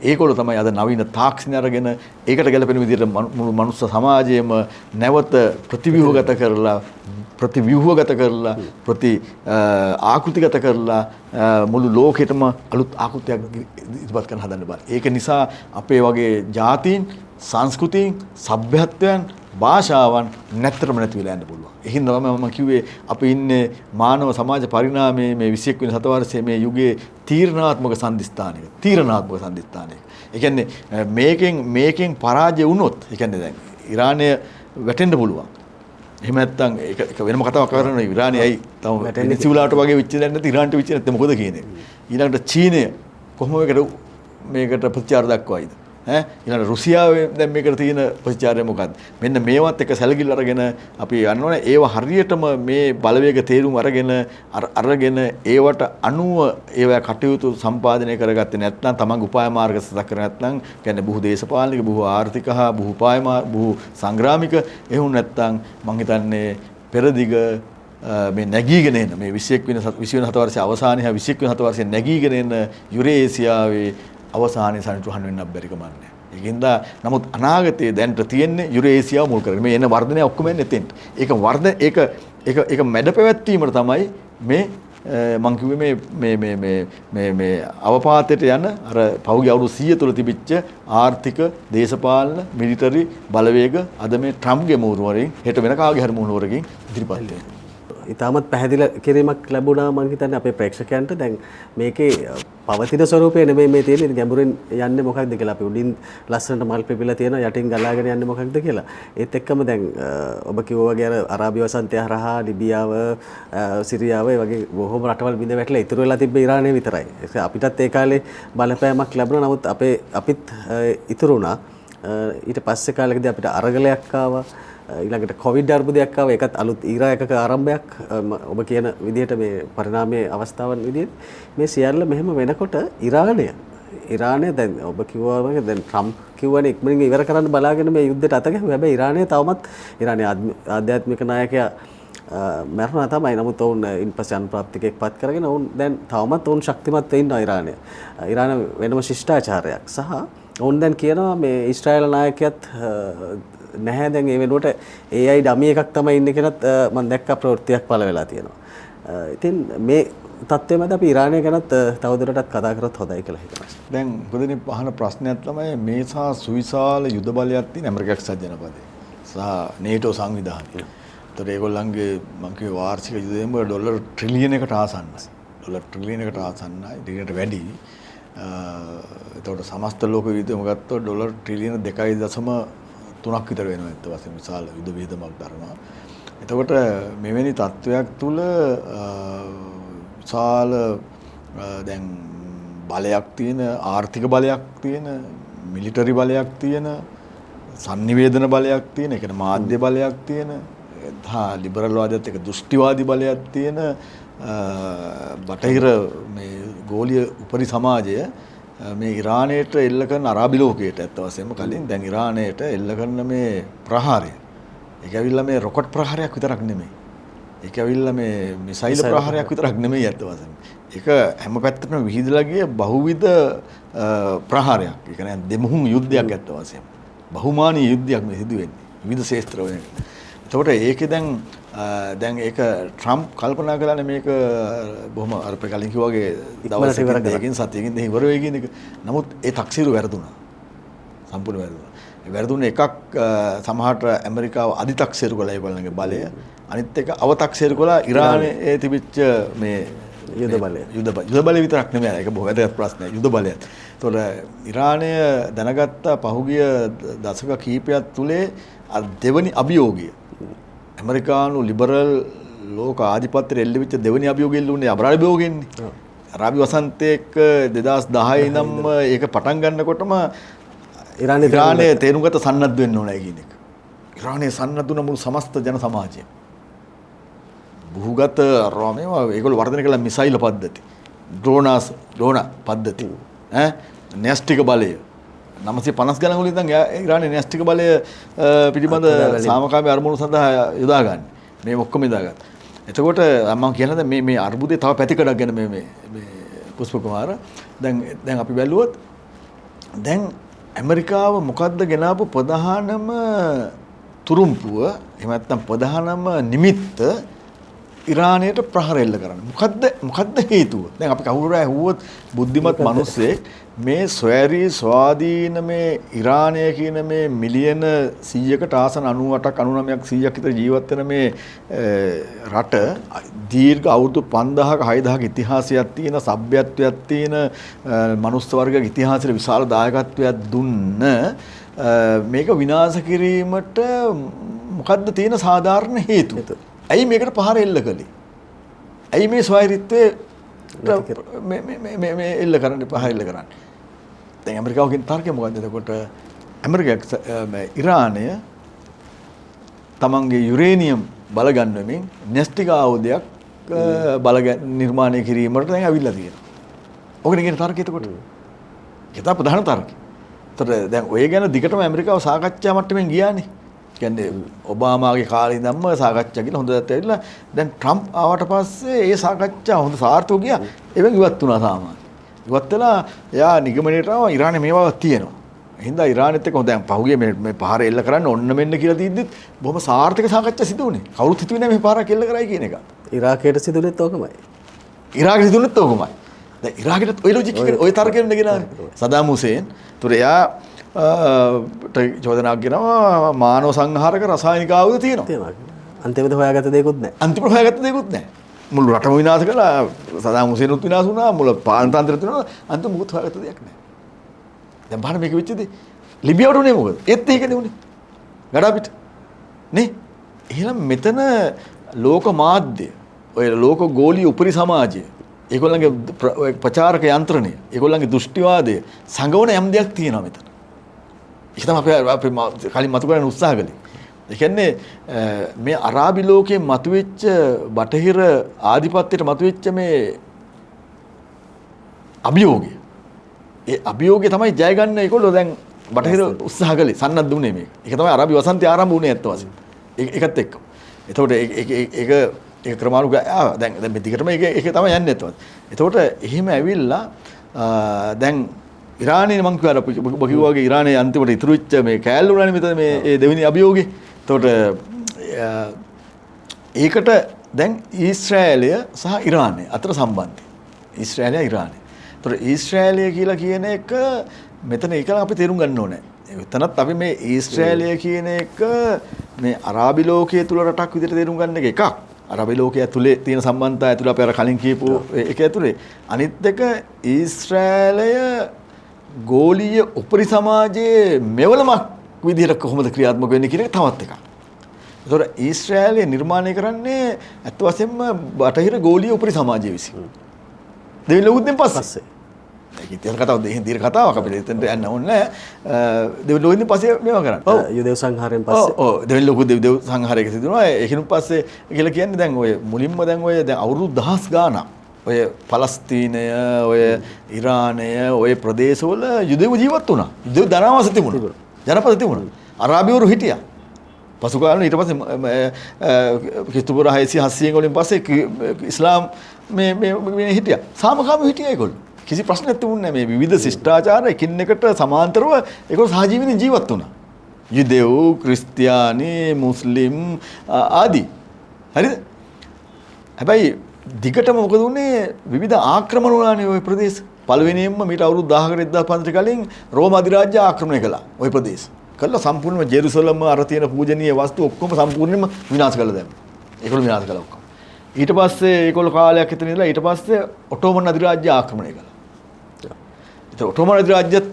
ඒගොල්ලෝ තමයි අද නවීන තාක්ෂණය අරගෙන ඒකට ගැලපෙන විදිහට මුළු මනුස්ස සමාජයේම නැවත ප්‍රතිව්‍යුහගත කරලා ආකෘතිගත කරලා මුළු ලෝකෙටම අලුත් ආකෘතියක් ඉදිරිපත් කරන්න හදන්න බෑ. ඒක නිසා අපේ වගේ ජාතීන්, සංස්කෘතීන්, සભ્યත්වයන්, භාෂාවන් නැත්තරම නැති වෙලා යන්න පුළුවන්. එහෙනම් මම කිව්වේ අපි ඉන්නේ මානව සමාජ පරිණාමයේ මේ 21 වෙනි සතවර්ෂයේ මේ යුගයේ තීරණාත්මක සම්දිස්ථානයක. ඒ කියන්නේ මේකෙන් පරාජය වුණොත්, ඒ කියන්නේ දැන් ඉරානය වැටෙන්න පුළුවන්. එහෙම නැත්නම් ඒක වෙනම කතාවක් කරනවා. ඉරානය ඇයි තම වෙනිසුලාට වගේ වෙච්ච දැන් නැති ඉරානට වෙච්ච නැත්නම් මොකද කියන්නේ? ඊළඟට චීනය කොහොම මේකට ප්‍රතිචාර දක්වයිද? ඊළඟ රුසියාවේ දැන් මේකට තියෙන ප්‍රතිචාරය මොකක්ද? මෙන්න මේවත් එක සැලකිල්ල අරගෙන අපි යන්න ඕනේ. ඒව හරියටම මේ බලවේග තේරුම් අරගෙන ඒවට අනුව ඒවා කටයුතු සම්පාදනය කරගත්තේ නැත්නම් තමන්ගේ උපාය මාර්ග සකස් කර නැත්නම් කියන්නේ බොහෝ දේශපාලනික, බොහෝ ආර්ථික හා බොහෝ උපාය බොහෝ සංග්‍රාමික එහෙම නැත්නම් මම හිතන්නේ පෙරදිග මේ නැගීගෙන එන මේ 21 වෙනි හතවර්ෂයේ අවසානයේ 21 වෙනි හතවර්ෂයේ නැගීගෙන එන යුරේසියාවේ අවසානයේ සනිටුහන් වෙන්නත් බැරි කමන්නේ. ඒකින්ද නමුත් අනාගතයේ දැන්ට තියෙන්නේ යුරේසියාව මුල් කරගෙන මේ එන වර්ධනය ඔක්කොම එන්නේ එතෙන්ට. ඒක මැඩ පැවැත්වීමට තමයි මේ මං කිව්වේ මේ අවපාතයට යන අර පහුගිය අවුරුදු 100 තුල තිබිච්ච ආර්ථික, දේශපාලන, මිලිටරි බලවේග අද මේ ට්‍රම්ප්ගේ මූණුවරින් හෙට වෙන කාගේ හරි මූණුවරකින් ඉදිරිපත් වෙනවා. ඉතාමත් පැහැදිලි කිරීමක් ලැබුණා මම හිතන්නේ අපේ ප්‍රේක්ෂකයන්ට. දැන් මේකේ පවතින ස්වරූපය නෙමෙයි මේ තියෙන්නේ. ඉතින් ගැඹුරින් යන්නේ මොකක්ද කියලා අපි උඩින් ලස්සනට මල් පිපිලා තියෙනවා යටින් ගලාගෙන යන්නේ මොකක්ද කියලා. ඒත් එක්කම දැන් ඔබ කිව්වා වගේ අර අරාබි වසන්තය හරහා ලිබියාව සිරියාව ඒ වගේ බොහොම රටවල් බිඳ වැටලා ඉතුරු වෙලා තිබ්බ ඉරානය විතරයි. ඒක අපිටත් ඒ කාලේ බලපෑමක් ලැබුණා. නමුත් අපිත් ඉතුරු වුණා. ඊට පස්සේ කාලෙකදී අපිට අරගලයක් ආවා. ඊළඟට කොවිඩ් අර්බුදයක් ආවා. ඒකත් අලුත් ඊරා එකක ආරම්භයක්. ඔබ කියන විදිහට මේ පරිණාමයේ අවස්ථාවන් විදිහට මේ සියල්ල මෙහෙම වෙනකොට ඉරානය දැන් ඔබ කිව්වා වගේ දැන් ට්‍රම්ප් කිව්වනේ ඉක්මනින් ඉවර කරන්න බලාගෙන මේ යුද්ධයට අත ගැහුවා. හැබැයි ඉරානය තවමත් ඉරානයේ ආධ්‍යාත්මික නායකයා මැරුණා තමයි. නමුත් ඔවුන් ඉන්පස්සේ අනුප්‍රාප්තිකයෙක් පත් කරගෙන ඔවුන් දැන් තවමත් ඔවුන් ශක්තිමත් වෙ ඉන්නවා ඉරානය. ඉරාන වෙනම ශිෂ්ටාචාරයක් සහ ඔවුන් දැන් කියනවා මේ ඊශ්‍රායල නායකයාත් නැහැ දැන් ඒ වෙනුවට AI ඩමි එකක් තමයි ඉන්නේ කියලාත් මම දැක්කා ප්‍රවෘත්තියක් පළ වෙලා තියෙනවා. ඉතින් මේ තත්ත්වය මත අපි ඉරානය ගැනත් තවදුරටත් කතා කරොත් හොඳයි කියලා හිතනවා. දැන් උපදින අහන ප්‍රශ්නයක් තමයි මේ සහ සුවිශාල යුද බලයක් තියෙන ඇමරිකාවක් සජනපදේ සහ නේටෝ සංවිධානය. ඒතර ඒගොල්ලන්ගේ මම කිව්ව වාර්ෂික යුදයම ඩොලර් ට්‍රිලියන් එකට ආසන්නයි. ඩොලර් ට්‍රිලියන් එකට ආසන්නයි. ඊට වැඩි. එතකොට සමස්ත ලෝක යුදයම ගත්තොත් ඩොලර් ට්‍රිලියන් 2.3ක් විතර වෙනවා. ඒත් වශයෙන් විශාල යුද විහිදමක් දරනවා. එතකොට මෙවැනි තත්වයක් තුල විශාල දැන් බලයක් තියෙන ආර්ථික බලයක් තියෙන මිලිටරි බලයක් තියෙන sannivedana බලයක් තියෙන ඒ කියන්නේ මාධ්‍ය බලයක් තියෙන ලිබරල් වාදයත් එක්ක දෘෂ්ටිවාදී බලයක් තියෙන බටහිර මේ ගෝලීය උපරි සමාජය මේ ඉරානයට එල්ල කරන අරාබි ලෝකයට ඇත්ත වශයෙන්ම කලින් දැන් ඉරානයට එල්ල කරන මේ ප්‍රහාරය ඒක ඇවිල්ලා මේ රොකට් ප්‍රහාරයක් විතරක් නෙමෙයි. ඒක ඇවිල්ලා මේ මිසයිල් ප්‍රහාරයක් විතරක් නෙමෙයි ඇත්ත වශයෙන්ම. ඒක හැම පැත්තටම විහිදලා ගිය බහුවිධ ප්‍රහාරයක්. ඒ කියන්නේ දෙමුහුම් යුද්ධයක් ඇත්ත වශයෙන්ම. බහුමානීය යුද්ධයක් මේ සිදු වෙන්නේ. විවිධ ශේත්‍රවල. එතකොට ඒකේ දැන් ඒක ට්‍රම්ප් කල්පනා කළානේ මේක බොහොම අර කලින් කිව්වා වගේ දවසකින් සතියකින් දෙහින් ඉවර වෙයි කියන එක. නමුත් ඒ තක්සීරු වැරදුනා. සම්පූර්ණ වැරදුනා. වැරදුන එකක් සමහරට ඇමරිකාව අධිතක්සේරු කළා ඒගොල්ලන්ගේ බලය. අනිත් එක අවතක්සේරු කළා ඉරානයේ තිබිච්ච මේ යුද බලය විතරක් නෙමෙයි. ඒක බොහෝ වැදගත් ප්‍රශ්නයක්. යුද බලය. ඒතකොට ඉරානය දැනගත්ත පහුගිය දශක කිහිපයක් තුලේ දෙවනි අභියෝගය ඇමරිකානු ලිබරල් ලෝක ආධිපත්‍යයට එල්ල වෙච්ච දෙවනි අභියෝගය එල්ලුනේ අරාබි අභියෝගයෙන්නේ. අරාබි වසන්තයේක 2010 ඉඳන්ම ඒක පටන් ගන්නකොටම ඉරානයේ තේරුම්ගත සන්නද්ධ වෙන්න ඕනයි කියන එක. ඉරානයේ සන්නද්ධ වුණ මුළු සමස්ත ජන සමාජය. භූගත රෝමේවා ඒගොල්ලෝ වර්ධනය කළ මිසයිල් පද්ධති, ඩ්‍රෝන පද්ධති, න්‍යෂ්ටික බලය 950 ගණන් වලින් ඉඳන් ඉරානයේ න්‍යෂ්ටික බලය පිළිබඳ සාමකාමී අරමුණු සඳහා යොදා ගන්න. මේ ඔක්කොම යොදාගත්තා. එතකොට මම කියන්නේ මේ අර්බුදේ තව පැතිකඩක් ගැන මේ පුෂ්ප කුමාර දැන් අපි බැලුවොත් දැන් ඇමරිකාව මොකද්ද ගෙනාපු ප්‍රධානම තුරුම්පුව එහෙම නැත්නම් ප්‍රධානම නිමිත්ත ඉරානයට ප්‍රහාර එල්ල කරන්න. මොකද්ද හේතුව? දැන් අපි කවුරු ඇහුවොත් බුද්ධිමත් මිනිස්සෙක් මේ ස්වෛරී ස්වාධීන මේ ඉරානය කියන මේ මිලියන 100කට ආසන 98ක් 99ක් 100ක් විතර ජීවත් වෙන මේ රට දීර්ඝ අවුරුදු 5000ක 6000ක ඉතිහාසයක් තියෙන සભ્યත්වයක් තියෙන මනුස්ස වර්ගයේ ඉතිහාසයේ විශාල දායකත්වයක් දුන්න මේක විනාශ කිරීමට මොකද්ද තියෙන සාධාරණ හේතුව? ඇයි මේකට පහර එල්ල කළේ? ඇයි මේ ස්වෛරීත්වයේ මේ එල්ල කරන්නේ පහර එල්ල කරන්නේ? දැන් ඇමරිකාවකින් තර්කය මොකද්ද? එතකොට ඉරානය තමන්ගේ යුරේනියම් බලගන්වමින් න්‍යෂ්ටික ආයුධයක් නිර්මාණය කිරීමට දැන් අවිල්ලා තියෙනවා. ඔකනේ කියන තර්කය එතකොට. ඒක තමයි ප්‍රධාන තර්කය. එතකොට දැන් ඔය ගැන දිගටම ඇමරිකාව සාකච්ඡා මට්ටමින් ගියානේ. කියන්නේ ඔබාමාගේ කාලේ ඉඳන්ම සාකච්ඡා කියලා හොඳ දැක්කත් ඇවිල්ලා දැන් ට්‍රම්ප් ආවට පස්සේ ඒ සාකච්ඡා හොඳ සාර්ථක ගියා. ඒවෙන් ඉවත් වුණා සාමාන්‍ය. ඉවත් වෙලා එයා නිගමනයට ආවා ඉරානයේ මේවාවක් තියෙනවා. හින්දා ඉරානෙත් එක්ක දැන් පහුගිය මේ පහර එල්ල කරන්න ඔන්න මෙන්න කියලා තියද්දිත් බොහොම සාර්ථක සාකච්ඡා සිදු වුණේ. කවුරුත් හිතුවේ නැහැ මේ පාරක් එල්ල කරයි කියන එක. ඉරාකයට සිදුනෙත් ඕකමයි. ඉරාකයට සිදුනෙත් ඕකමයි. දැන් ඉරාකයට ওই ලොජික් එක ওই තර්කයෙන් ගෙනාවේ. සදාම් හුසේන්. ඒතර එයා චෝදනාවක් ගෙනවා මානව සංහාරක රසායනික ආයුධ තියෙනවා. අන්තිමට හොයාගත්ත දෙයක්වත් නැහැ. අන්තිමට හොයාගත්ත දෙයක්වත් නැහැ. මුළු රටම විනාශ කළා. සදාම් හුසේනුත් විනාශ වුණා. මුළු පාලනතන්ත්‍රය තුනම අන්තිම මොකද හොයාගත්ත දෙයක් නැහැ. දැන් බලන්න මේක වෙච්ච දේ. ලිබියාවට උනේ මොකද? ඒත් ඒකනේ උනේ. ගඩාපිට. නේ? එහෙනම් මෙතන ලෝක මාධ්‍ය, ඔය ලෝක ගෝලීය උපරි සමාජය, ඒගොල්ලන්ගේ ප්‍රචාරක යන්ත්‍රණය, ඒගොල්ලන්ගේ දෘෂ්ටිවාදය සංගවන යම් දෙයක් තියෙනවා මෙතන. ඒක තමයි අපි කලින් මතු කරන්න උත්සාහ කළේ. ඒ කියන්නේ මේ අරාබි ලෝකයේ මතුවෙච්ච බටහිර ආධිපත්‍යයට මතුවෙච්ච මේ අභියෝගය. ඒ අභියෝගය තමයි ජය ගන්න ඒගොල්ලෝ දැන් බටහිර උත්සාහ කළේ. සන්නද්ධ වුණේ මේක. ඒක තමයි අරාබි වසන්තය ආරම්භ වුණේ ඇත්ත වශයෙන්ම. ඒකත් එක්ක. එතකොට ඒක ක්‍රමානුගත දැන් මේ දිගටම ඒක තමයි යන්නේ ඇත්ත වශයෙන්ම. එතකොට එහෙම ඇවිල්ලා දැන් ඉරානයේ මං කිව්වා වගේ ඉරානයේ අන්තිමට ඉතුරු වෙච්ච මේ කෑල්ල උනානේ මෙතන මේ දෙවෙනි අභියෝගේ. එතකොට ඒකට දැන් ඊශ්‍රායලය සහ ඉරානය අතර සම්බන්ධය. ඊශ්‍රායලය ඉරානය. එතකොට ඊශ්‍රායලය කියලා කියන එක මෙතන ඒක අපි තේරුම් ගන්න ඕනේ. එතනත් අපි මේ ඊශ්‍රායලය කියන එක මේ අරාබි ලෝකයේ තුල රටක් විදිහට තේරුම් ගන්න එක එකක්. අරාබි ලෝකයේ ඇතුලේ තියෙන සම්බන්ධතාවය ඇතුලේ අපි අර කලින් කියපු එක ඇතුලේ. අනිත් එක ඊශ්‍රායලය ගෝලීය උපරි සමාජයේ මෙවලමක් විදිහට කොහොමද ක්‍රියාත්මක වෙන්නේ කියන එක තවත් එකක්. ඒතකොට ඊශ්‍රායලය නිර්මාණය කරන්නේ අත් වශයෙන්ම බටහිර ගෝලීය උපරි සමාජය විසින්. දෙවියන් ලෝකෙන් පස්සේ. ඒක ඉතින් කතාව දෙහින් දීර්ඝ කතාවක් අපිට එතනට යන්න ඕනේ නැහැ. දෙවියන් ලෝකෙන් පස්සේ මේවා කරන්නේ. ඔව් යුදෙව් සංහාරයෙන් පස්සේ. ඔව් දෙවියන් ලෝක දෙවියන් සංහාරයක සිදුනවා. ඒකිනුත් පස්සේ කියලා කියන්නේ දැන් ඔය මුලින්ම දැන් ඔය දැන් අවුරුදු දහස් ගාණක් ඔය පලස්තීනය, ඔය ඉරානය, ඔය ප්‍රදේශවල යුදෙව් ජීවත් වුණා. යුදෙව් ධනවාස තිබුණා. ජනපද තිබුණා. අරාබිවරු හිටියා. පසු කාලේ ඊට පස්සේ ක්‍රිස්තුපුර 600 වලින් පස්සේ ඉස්ලාම් මේ හිටියා. සාමකාමීව හිටියා ඒගොල්ලෝ. කිසි ප්‍රශ්නයක් තිබුණේ නැහැ. මේ විවිධ ශිෂ්ටාචාර එකින් එකට සමාන්තරව ඒගොල්ලෝ සහජීවීව ජීවත් වුණා. යුදෙව්, ක්‍රිස්තියානි, මුස්ලිම් ආදී. හරිද? හැබැයි දිගටම මොකද වුනේ විවිධ ආක්‍රමණ වුණානේ ওই ප්‍රදේශ. පළවෙනියෙන්ම මීට අවුරුදු 1000කට 1500 කලින් රෝම අධිරාජ්‍ය ආක්‍රමණය කළා ওই ප්‍රදේශ. කළා සම්පූර්ණයෙන්ම ජෙරුසලම අර තියෙන පූජනීය වස්තු ඔක්කොම සම්පූර්ණයෙන්ම විනාශ කළා දැන්. ඒගොල්ලෝ විනාශ කළා ඔක්කොම. ඊට පස්සේ ඒගොල්ලෝ කාලයක් හිටගෙන ඉඳලා ඊට පස්සේ ඔටෝමන් අධිරාජ්‍ය ආක්‍රමණය කළා. ඒතර ඔටෝමන් අධිරාජ්‍යත්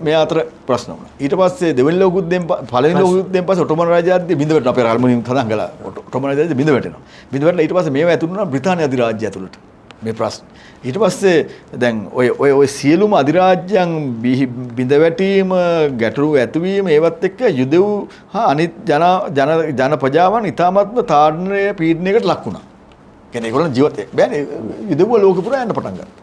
මේ අතර ප්‍රශ්න වුණා. ඊට පස්සේ දෙවෙනි ලෝක යුද්ධයෙන් පළවෙනි ලෝක යුද්ධයෙන් පස්සේ ඔටෝමන් රාජ්‍යය බිඳ වැටෙනවා. අපේ අල්මුනියම් සඳහන් කළා. ඔටෝමන් රාජ්‍යය බිඳ වැටෙනවා. බිඳ වැටලා ඊට පස්සේ මේවා ඇතුළු වුණා බ්‍රිතාන්‍ය අධිරාජ්‍යය ඇතුළට. මේ ප්‍රශ්න. ඊට පස්සේ දැන් ඔය සියලුම අධිරාජ්‍යයන් බිඳ වැටීම, ගැටලු ඇතිවීම ඒවත් එක්ක යුදෙව් හා අනිත් ජන ප්‍රජාවන් ඉතාමත්ම තාඩනය පීඩනයකට ලක් වුණා. කියන්නේ ඒගොල්ලන් ජීවත් බෑනේ යුදෙව්ව ලෝකෙ පුරා යන්න පටන් ගත්තා.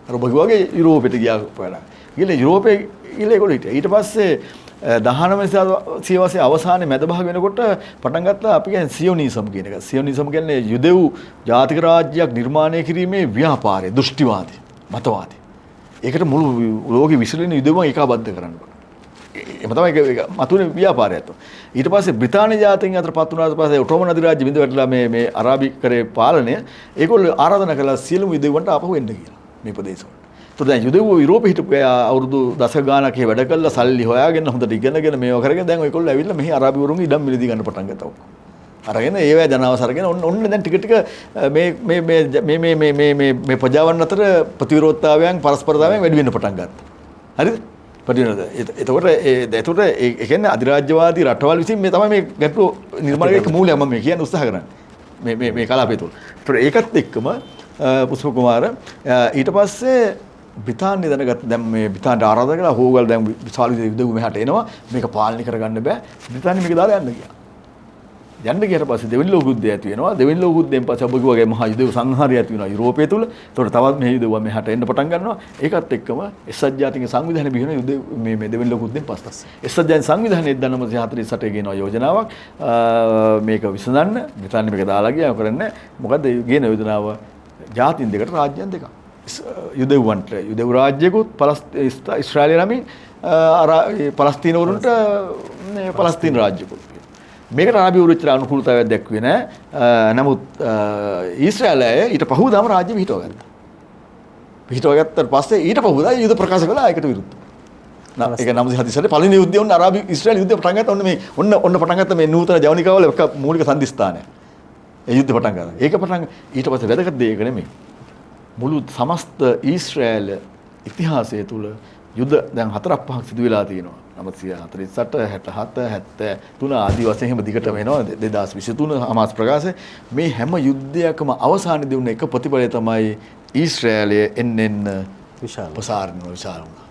අර ඔබ වගේ යුරෝපෙට ගියා පාඩම්. ගිහලා යුරෝපේ ගිහලා ඒගොල්ලෝ හිටියා. ඊට පස්සේ 19 සියවසේ අවසානයේ මැද භාග වෙනකොට පටන් ගත්තා අපි කියන්නේ සියොනිසම් කියන එක. සියොනිසම් කියන්නේ යුදෙව් ජාතික රාජ්‍යයක් නිර්මාණය කිරීමේ ව්‍යාපාරය, දෘෂ්ටිවාදය, මතවාදය. ඒකට මුළු ලෝකෙ විසිරෙන යුදෙව්වන් ඒකාබද්ධ කරන්න ඕන. එහෙම තමයි ඒක මතුනේ ව්‍යාපාරයත්. ඊට පස්සේ බ්‍රිතාන්‍ය ජාතීන් අතර පත් වුණාට පස්සේ ඔටෝමන් අධිරාජ්‍ය බිඳ වැටලා මේ අරාබි කරේ පාලනය ඒගොල්ලෝ ආරාධනා කළා සියලුම යුදෙව්වන්ට ආපහු එන්න කියලා මේ ප්‍රදේශවල. ඒතකොට දැන් යුදෙව්ව යුරෝපෙ හිටපු අවුරුදු දශක ගානක් වැඩ කළා සල්ලි හොයාගෙන හොඳට ඉගෙනගෙන මේවා කරගෙන දැන් ඔයගොල්ලෝ ඇවිල්ලා මෙහි අරාබි වරුන්ගේ ඉඩම් මිලදී ගන්න පටන් ගත්තා ඔක්කොම. අරගෙන ඒවැ ජනාවස අරගෙන ඔන්න දැන් ටික ටික මේ ප්‍රජාවන් අතර ප්‍රතිවිරෝධතාවයන් පරස්පරතාවයන් වැඩි වෙන්න පටන් ගත්තා. හරිද? එතකොට ඒ කියන්නේ අධිරාජ්‍යවාදී රටවල් විසින් මේ තමයි මේ ගැටලුව නිර්මාණය කරන මූලය මම මේ කියන්න උත්සාහ කරන්නේ. මේ කලාපය තුල. ඒකත් එක්කම පුෂ්ප කුමාර ඊට පස්සේ බ්‍රිතාන්‍ය දැනගත්ත දැන් මේ බ්‍රිතාන්‍යට ආරාධනා කළා හෝගල් දැන් විශාල යුදෙව් මෙහාට එනවා මේක පාලනය කරගන්න බෑ බ්‍රිතාන්‍ය මේක දාලා යන්න ගියා. යන්න ගියට පස්සේ දෙවෙනි ලෝක යුද්ධය ඇති වෙනවා. දෙවෙනි ලෝක යුද්ධයෙන් පස්සේ ඔබ කිව්වාගේ මහා යුදෙව් සංහාරය ඇති වෙනවා යුරෝපය තුල. ඒතකොට තවත් මේ යුදෙව් මෙහාට එන්න පටන් ගන්නවා. ඒකත් එක්කම එක්සත් ජාතීන්ගේ සංවිධානය බිහි වෙන යුදෙව් මේ දෙවෙනි ලෝක යුද්ධයෙන් පස්සේ. එක්සත් ජාතීන් සංවිධානයේ 1948 ගෙනවා යෝජනාවක් මේක විසඳන්න. බ්‍රිතාන්‍ය මේක දාලා ගියා කරන්නේ මොකද්ද ගෙන යෝජනාව ජාතීන් දෙකට රාජ්‍යයන් දෙකක්. යුදෙව්වන්ට යුදෙව් රාජ්‍යකුත් ඉස්රායලය නමින් පලස්තීන වරුන්ට පලස්තීන රාජ්‍යකුත්. මේකට අරාබි වරු විතර අනුකූලතාවයක් දැක්ුවේ නැහැ. නමුත් ඊශ්‍රායලය ඊට පහුවදාම රාජ්‍ය පිහිටව ගත්තා. පිහිටව ගත්තට පස්සේ ඊට පහුවදා යුද ප්‍රකාශ කළා ඒකට විරුද්ධව. ඒක 1947 පළවෙනි යුද්ධය වුණ අරාබි ඉස්රායල් යුද්ධය පටන් ගත්තා. ඔන්න පටන් ගත්ත මේ නූතන ජවනිකාවල එක මූලික සම්දිස්ථානය. යුද්ධ පටන් ගන්නවා. ඒක පටන් ඊට පස්සේ වැදගත් දේ ඒක නෙමෙයි. මුළු සමස්ත ඊශ්‍රායල ඉතිහාසය තුල යුද්ධ දැන් 4-5ක් සිදු වෙලා තියෙනවා. 948 67 73 ආදී වශයෙන් එහෙම දිගටම එනවා 2023 හමාස් ප්‍රකාශය. මේ හැම යුද්ධයකම අවසානයේදී වුණ එක ප්‍රතිඵලය තමයි ඊශ්‍රායලය එන්න විශාල ප්‍රසාරණ විශාල වුණා.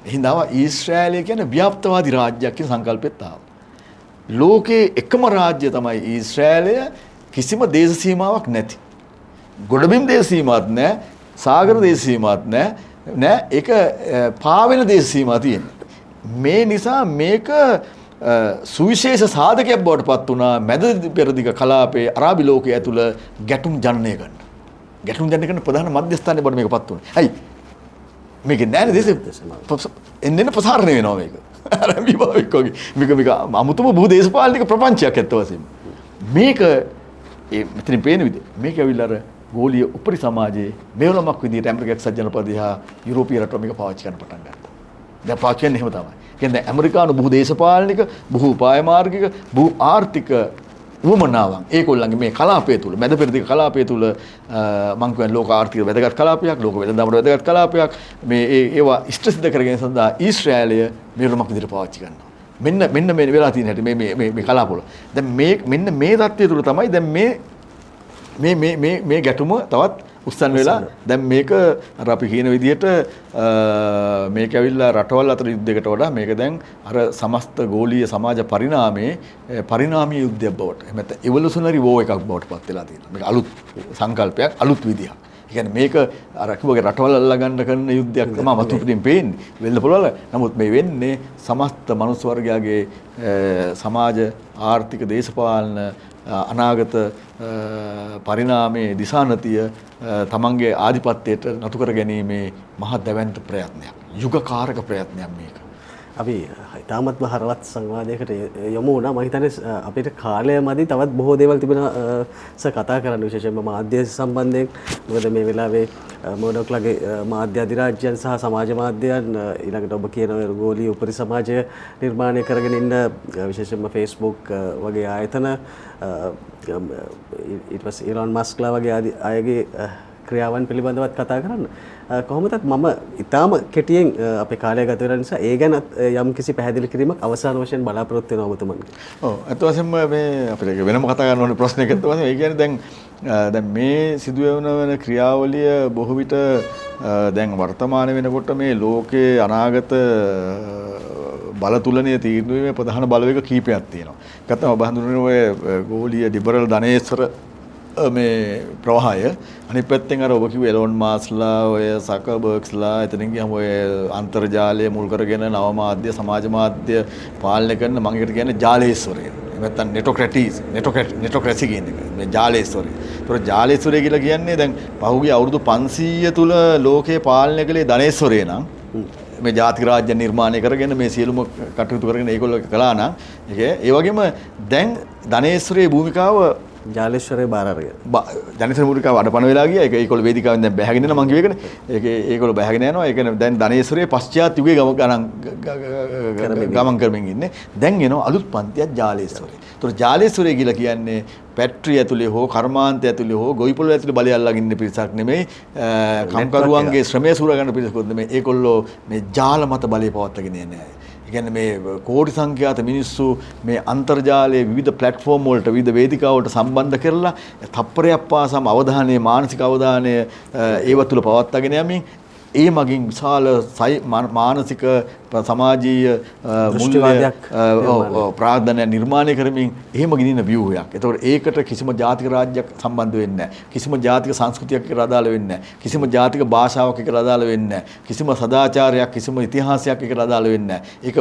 එහෙනම් ඊශ්‍රායලය කියන්නේ ව්‍යාප්තවාදී රාජ්‍යයක් කියන සංකල්පෙත් ආවා. ලෝකේ එකම රාජ්‍ය තමයි ඊශ්‍රායලය කිසිම දේශ සීමාවක් නැති. ගොඩබිම් දේශ සීමාවක් නැහැ, සාගර දේශ සීමාවක් නැහැ. ඒක පාවෙන දේශ සීමා තියෙනවා. මේ නිසා මේක සුවිශේෂ සාධකයක් බවට පත් වුණා මැද පෙරදිග කලාපයේ අරාබි ලෝකයේ ඇතුළ ගැටුම් ජනනය කරන්න. ගැටුම් ජනනය කරන ප්‍රධාන මධ්‍යස්ථානයේ බවට මේක පත් වුණා. ඇයි? මේක නෑනේ දේශ එන්න ප්‍රසාරණය වෙනවා මේක. අර විභාවික වගේ. මේක අමුතුම බහු දේශපාලනික ප්‍රපංචයක් ඇත්ත වශයෙන්ම. මේක මෙතනින් පේන විදිහ මේක ඇවිල්ලා අර ගෝලීය උපරි සමාජයේ මෙවලමක් විදිහට ඇමරිකාවේ සජ්ජනපදය හා යුරෝපීය රටවල් මේක පාවිච්චි කරන්න පටන් ගත්තා. දැන් පාවිච්චි කරන්නේ එහෙම තමයි. කියන්නේ ඇමරිකානු බහු දේශපාලනික, බහු උපාය මාර්ගික, බහු ආර්ථික වමනාවන් ඒගොල්ලන්ගේ මේ කලාපය තුල මැද පෙරදිග කලාපය තුල මම කියන්නේ ලෝක ආර්ථික වැදගත් කලාපයක්, ලෝක වෙළඳාමට වැදගත් කලාපයක් මේ ඒවා ඉෂ්ට සිද්ධ කරගෙන සඳහා ඊශ්‍රායලය මෙවලමක් විදිහට පාවිච්චි කරනවා. මෙන්න මේ වෙලා තියෙන හැටි මේ කලාපවල. දැන් මෙන්න මේ தත්ත්වය තුල තමයි දැන් මේ ගැටුම තවත් උස්සන් වෙලා දැන් මේක අර අපි කියන විදිහට මේක ඇවිල්ලා රටවල් අතර යුද්ධයකට වඩා මේක දැන් අර සමස්ත ගෝලීය සමාජ පරිණාමීය යුද්ධයක් බවට එහෙම නැත්නම් ඉවොලුෂනරි වෝ එකක් බවට පත් වෙලා තියෙනවා. මේක අලුත් සංකල්පයක්, අලුත් විදියක්. ඒ කියන්නේ මේක අර කිව්වගේ රටවල් අල්ලා ගන්න කරන යුද්ධයක් තමයි මතු පිටින් පේන්නේ. වෙන්න පුළුවන්. නමුත් මේ වෙන්නේ සමස්ත මනුස්ස වර්ගයාගේ සමාජ, ආර්ථික, දේශපාලන අනාගත පරිණාමයේ දිශානතිය තමන්ගේ ආධිපත්‍යයට නතු කර ගැනීමේ මහ දැවැන්ත ප්‍රයත්නයක්. යුගකාරක ප්‍රයත්නයක් මේක. අපි ඉතාමත්ම හරවත් සංවාදයකට යොමු වුණා. මම හිතන්නේ අපිට කාලය මදි තවත් බොහෝ දේවල් තිබෙනවා කතා කරන්න, විශේෂයෙන්ම මාධ්‍ය සම්බන්ධයෙන්. මොකද මේ වෙලාවේ මොඩොක්ලගේ මාධ්‍ය අධිරාජ්‍යයන් සහ සමාජ මාධ්‍යයන් ඊළඟට ඔබ කියන ගෝලීය උපරි සමාජය නිර්මාණය කරගෙන ඉන්න විශේෂයෙන්ම Facebook වගේ ආයතන ඊට පස්සේ ඊලොන් මස්ක්ලා වගේ අයගේ ක්‍රියාවන් පිළිබඳවත් කතා කරන්න. කොහොමදත් මම ඊටාම කෙටියෙන් අපේ කාලය ගත වෙන නිසා ඒ ගැන යම් කිසි පැහැදිලි කිරීමක් අවසාන වශයෙන් බලාපොරොත්තු වෙනවා ඔබතුමන්ගේ. ඔව් අත වශයෙන්ම මේ අපිට වෙනම කතා කරන්න ඕනේ ප්‍රශ්නයක් අත වශයෙන්. ඒ කියන්නේ දැන් මේ සිදුවෙන ක්‍රියාවලිය බොහෝ විට දැන් වර්තමාන වෙනකොට මේ ලෝකයේ අනාගත බලතුලනය තීරණය වීමේ ප්‍රධාන බලවේග කීපයක් තියෙනවා. එකක් තමයි ඔබ හඳුන්වන ඔය ගෝලීය ලිබරල් ධනේශ්වර මේ ප්‍රවාහය. අනිත් පැත්තෙන් අර ඔබ කිව්ව එලොන් මාස්ලා ඔය සකර්බර්ග්ස්ලා එතනින් ගියාම ඔය අන්තර්ජාලය මුල් කරගෙන නව මාධ්‍ය සමාජ මාධ්‍ය පාලනය කරන මම ඒකට කියන්නේ ජාලේශ්වරය. එහෙම නැත්නම් නෙටෝක්‍රැසි කියන එක. මේ ජාලේශ්වරය. ඒතර ජාලේශ්වරය කියලා කියන්නේ දැන් පහුගිය අවුරුදු 500 තුල ලෝකේ පාලනය කළේ ධනේශ්වරය නම් මේ ජාතික රාජ්‍ය නිර්මාණය කරගෙන මේ සියලුම කටයුතු කරගෙන ඒගොල්ලෝ කළා නම් ඒ වගේම දැන් ධනේශ්වරයේ භූමිකාව ජාලේශ්වරයේ බාර අරගෙන ධනේශ්වර භූමිකාව අඩපණ වෙලා ගියා. ඒගොල්ලෝ වේදිකාවෙන් දැන් බැහැගෙන යනවා මං කිව්වේකනේ. ඒගොල්ලෝ බැහැගෙන යනවා. ඒ කියන්නේ දැන් ධනේශ්වරයේ පශ්චාත් යුගයේ ගමන් කරමින් ඉන්නේ. දැන් එනවා අලුත් පන්තියක් ජාලේශ්වරය. ඒතකොට ජාලේශ්වරය කියලා කියන්නේ පැට්‍රි ඇතුලේ හෝ කර්මාන්තය ඇතුලේ හෝ ගොවිපොළ ඇතුලේ බලය අල්ලගෙන ඉන්න පිරිසක් නෙමෙයි. කම්කරුවන්ගේ ශ්‍රමය සූරා ගන්න පිරිසකුත් නෙමෙයි. ඒගොල්ලෝ මේ ජාල මත බලය පවත්වාගෙන යන්නේ. ඒ කියන්නේ මේ කෝටි සංඛ්‍යාත මිනිස්සු මේ අන්තර්ජාලයේ විවිධ ප්ලැට්ෆෝම් වලට විවිධ වේදිකා වලට සම්බන්ධ කරලා තප්පරයක් පාසාම අවධානය මානසික අවධානය ඒව තුළ පවත්වාගෙන යමින් ඒ මගින් විශාල මානසික සමාජීය මුල්‍යයක් ප්‍රාර්ථනා නිර්මාණය කරමින් එහෙම ගෙනින ව්‍යුහයක්. ඒතකොට ඒකට කිසිම ජාතික රාජ්‍යයක් සම්බන්ධ වෙන්නේ නැහැ. කිසිම ජාතික සංස්කෘතියක් එක්ක අදාළ වෙන්නේ නැහැ. කිසිම ජාතික භාෂාවක් එක්ක අදාළ වෙන්නේ නැහැ. කිසිම සදාචාරයක්, කිසිම ඉතිහාසයක් එක්ක අදාළ වෙන්නේ නැහැ. ඒක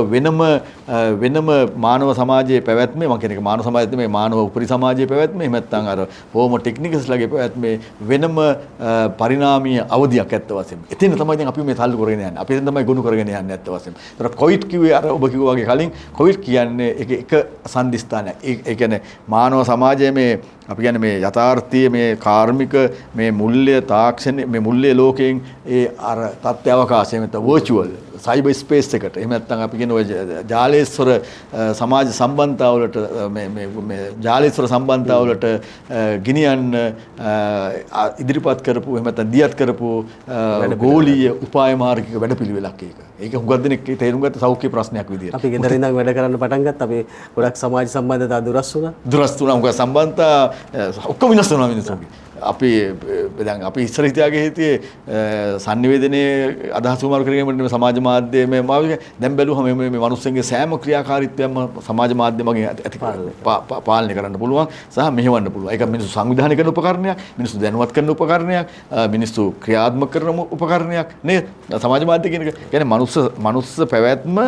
වෙනම මානව සමාජයේ පැවැත්මේ මම කියන එක මානව සමාජයේ නෙමෙයි මානව උපරි සමාජයේ පැවැත්මේ එහෙම නැත්නම් අර හෝමෝ ටෙක්නිකස්ලාගේ පැවැත්මේ වෙනම පරිණාමීය අවධියක් ඇත්ත වශයෙන්ම. එතන තමයි දැන් අපි මේ තල්ලු කරගෙන යන්නේ. අපි දැන් තමයි ගොනු කරගෙන යන්නේ ඇත්ත වශයෙන්ම. ඒතර කොවිඩ් කිව්වේ අර ඔබ කිව්වා වගේ කලින් කොවිඩ් කියන්නේ එක සම්දිස්ථානයක්. ඒ කියන්නේ මානව සමාජයේ මේ අපි කියන්නේ මේ යථාර්ථයේ මේ කාර්මික මේ මුල්‍ය තාක්ෂණ මේ මුල්‍ය ලෝකයෙන් ඒ අර තත්ත්ව අවකාශයේ නැත්නම් වර්චුවල් සයිබර් ස්පේස් එකට එහෙම නැත්නම් අපි කියන ඔය ජාලේශ්වර සමාජ සම්බන්ධතාවලට මේ ජාලේශ්වර සම්බන්ධතාවලට ගිනියන්න ඉදිරිපත් කරපු එහෙම නැත්නම් දියත් කරපු ගෝලීය උපාය මාර්ගික වැඩපිළිවෙලක් ඒක. ඒක හුඟක් දෙනෙක් තේරුම් ගත්ත සෞඛ්‍ය ප්‍රශ්නයක් විදියට. අපි ගෙදර ඉඳන් වැඩ කරන්න පටන් ගත්තා. අපි ගොඩක් සමාජ සම්බන්ධතා දුරස් වුණා. දුරස් වුණා. හුඟක් සම්බන්ධතා ඔක්කොම විනාශ වෙනවා මිනිස්සුන්ගේ. අපි දැන් අපි ඉස්සර හිතාගේ හිටියේ sannivedanaye අදහස් උමාරු කරගෙන සමාජ මාධ්‍යයේ මේ දැන් බැලුවම මේ මිනිස්සුන්ගේ සෑම ක්‍රියාකාරීත්වයක්ම සමාජ මාධ්‍ය මගින් ඇති පාලනය කරන්න පුළුවන් සහ මෙහෙවන්න පුළුවන්. ඒක මිනිස්සු සංවිධානය කරන උපකරණයක්, මිනිස්සු දැනුවත් කරන උපකරණයක්, මිනිස්සු ක්‍රියාත්මක කරන උපකරණයක් නේද? සමාජ මාධ්‍ය කියන එක කියන්නේ මනුස්ස පැවැත්ම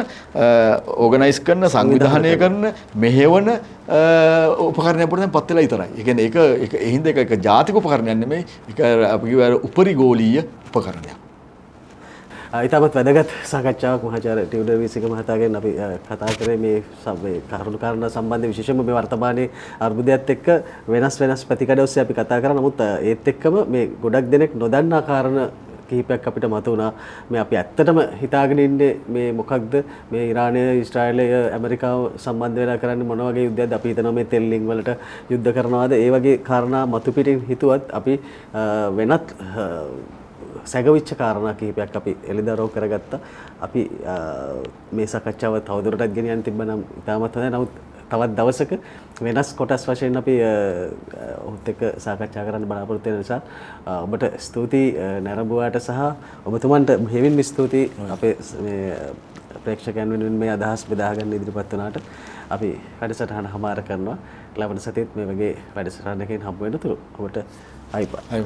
ඕගනයිස් කරන, සංවිධානය කරන, මෙහෙවන උපකරණයක් පොඩ්ඩක් පත් වෙලා ඉතරයි. ඒ කියන්නේ ඒක එහිඳ එක ජාතික උපකරණයක් නෙමෙයි. ඒක අපි කියව උපරිගෝලීය උපකරණයක්. ඉතාමත් වැදගත් සාකච්ඡාවක් මහාචාර්ය ටියුඩර් වීසික මහතාගෙන් අපි කතා කරේ මේ කරුණු කාරණා සම්බන්ධ විශේෂයෙන්ම මේ වර්තමානයේ අර්බුදයත් එක්ක වෙනස් පැතිකඩ ඔස්සේ අපි කතා කරා. නමුත් ඒත් එක්කම මේ ගොඩක් දෙනෙක් නොදන්නා කාරණා කිහිපයක් අපිට මතුවුණා. මේ අපි ඇත්තටම හිතාගෙන ඉන්නේ මේ මොකක්ද මේ ඉරානය, ඊශ්‍රායලය, ඇමරිකාව සම්බන්ධ වෙලා කරන්නේ මොන වගේ යුද්ධයක්ද? අපි හිතනවා මේ තෙල් ලිං වලට යුද්ධ කරනවාද? ඒ වගේ කාරණා මතු පිටින් හිතුවත් අපි වෙනත් සැගවිච්ච කාරණා කිහිපයක් අපි එළිදරව් කරගත්තා. අපි මේ සාකච්ඡාව තවදුරටත් ගෙනියන්න තිබ්බනම් ඉතාමත් හොඳයි. නමුත් තවත් දවසක වෙනස් කොටස් වශයෙන් අපි ඔහුත් එක්ක සාකච්ඡා කරන්න බලාපොරොත්තු වෙන නිසා ඔබට ස්තුතියි නැරඹුවාට සහ ඔබතුමන්ට මෙහෙමින්ම ස්තුතියි අපේ මේ ප්‍රේක්ෂකයන් වෙනුවෙන් මේ අදහස් බෙදා ගන්න ඉදිරිපත් වුණාට. අපි වැඩසටහන හමාර කරනවා. ලබන සතියේත් මේ වගේ වැඩසටහනකින් හම්බ වෙනතුරු ඔබට අයිබෝන්.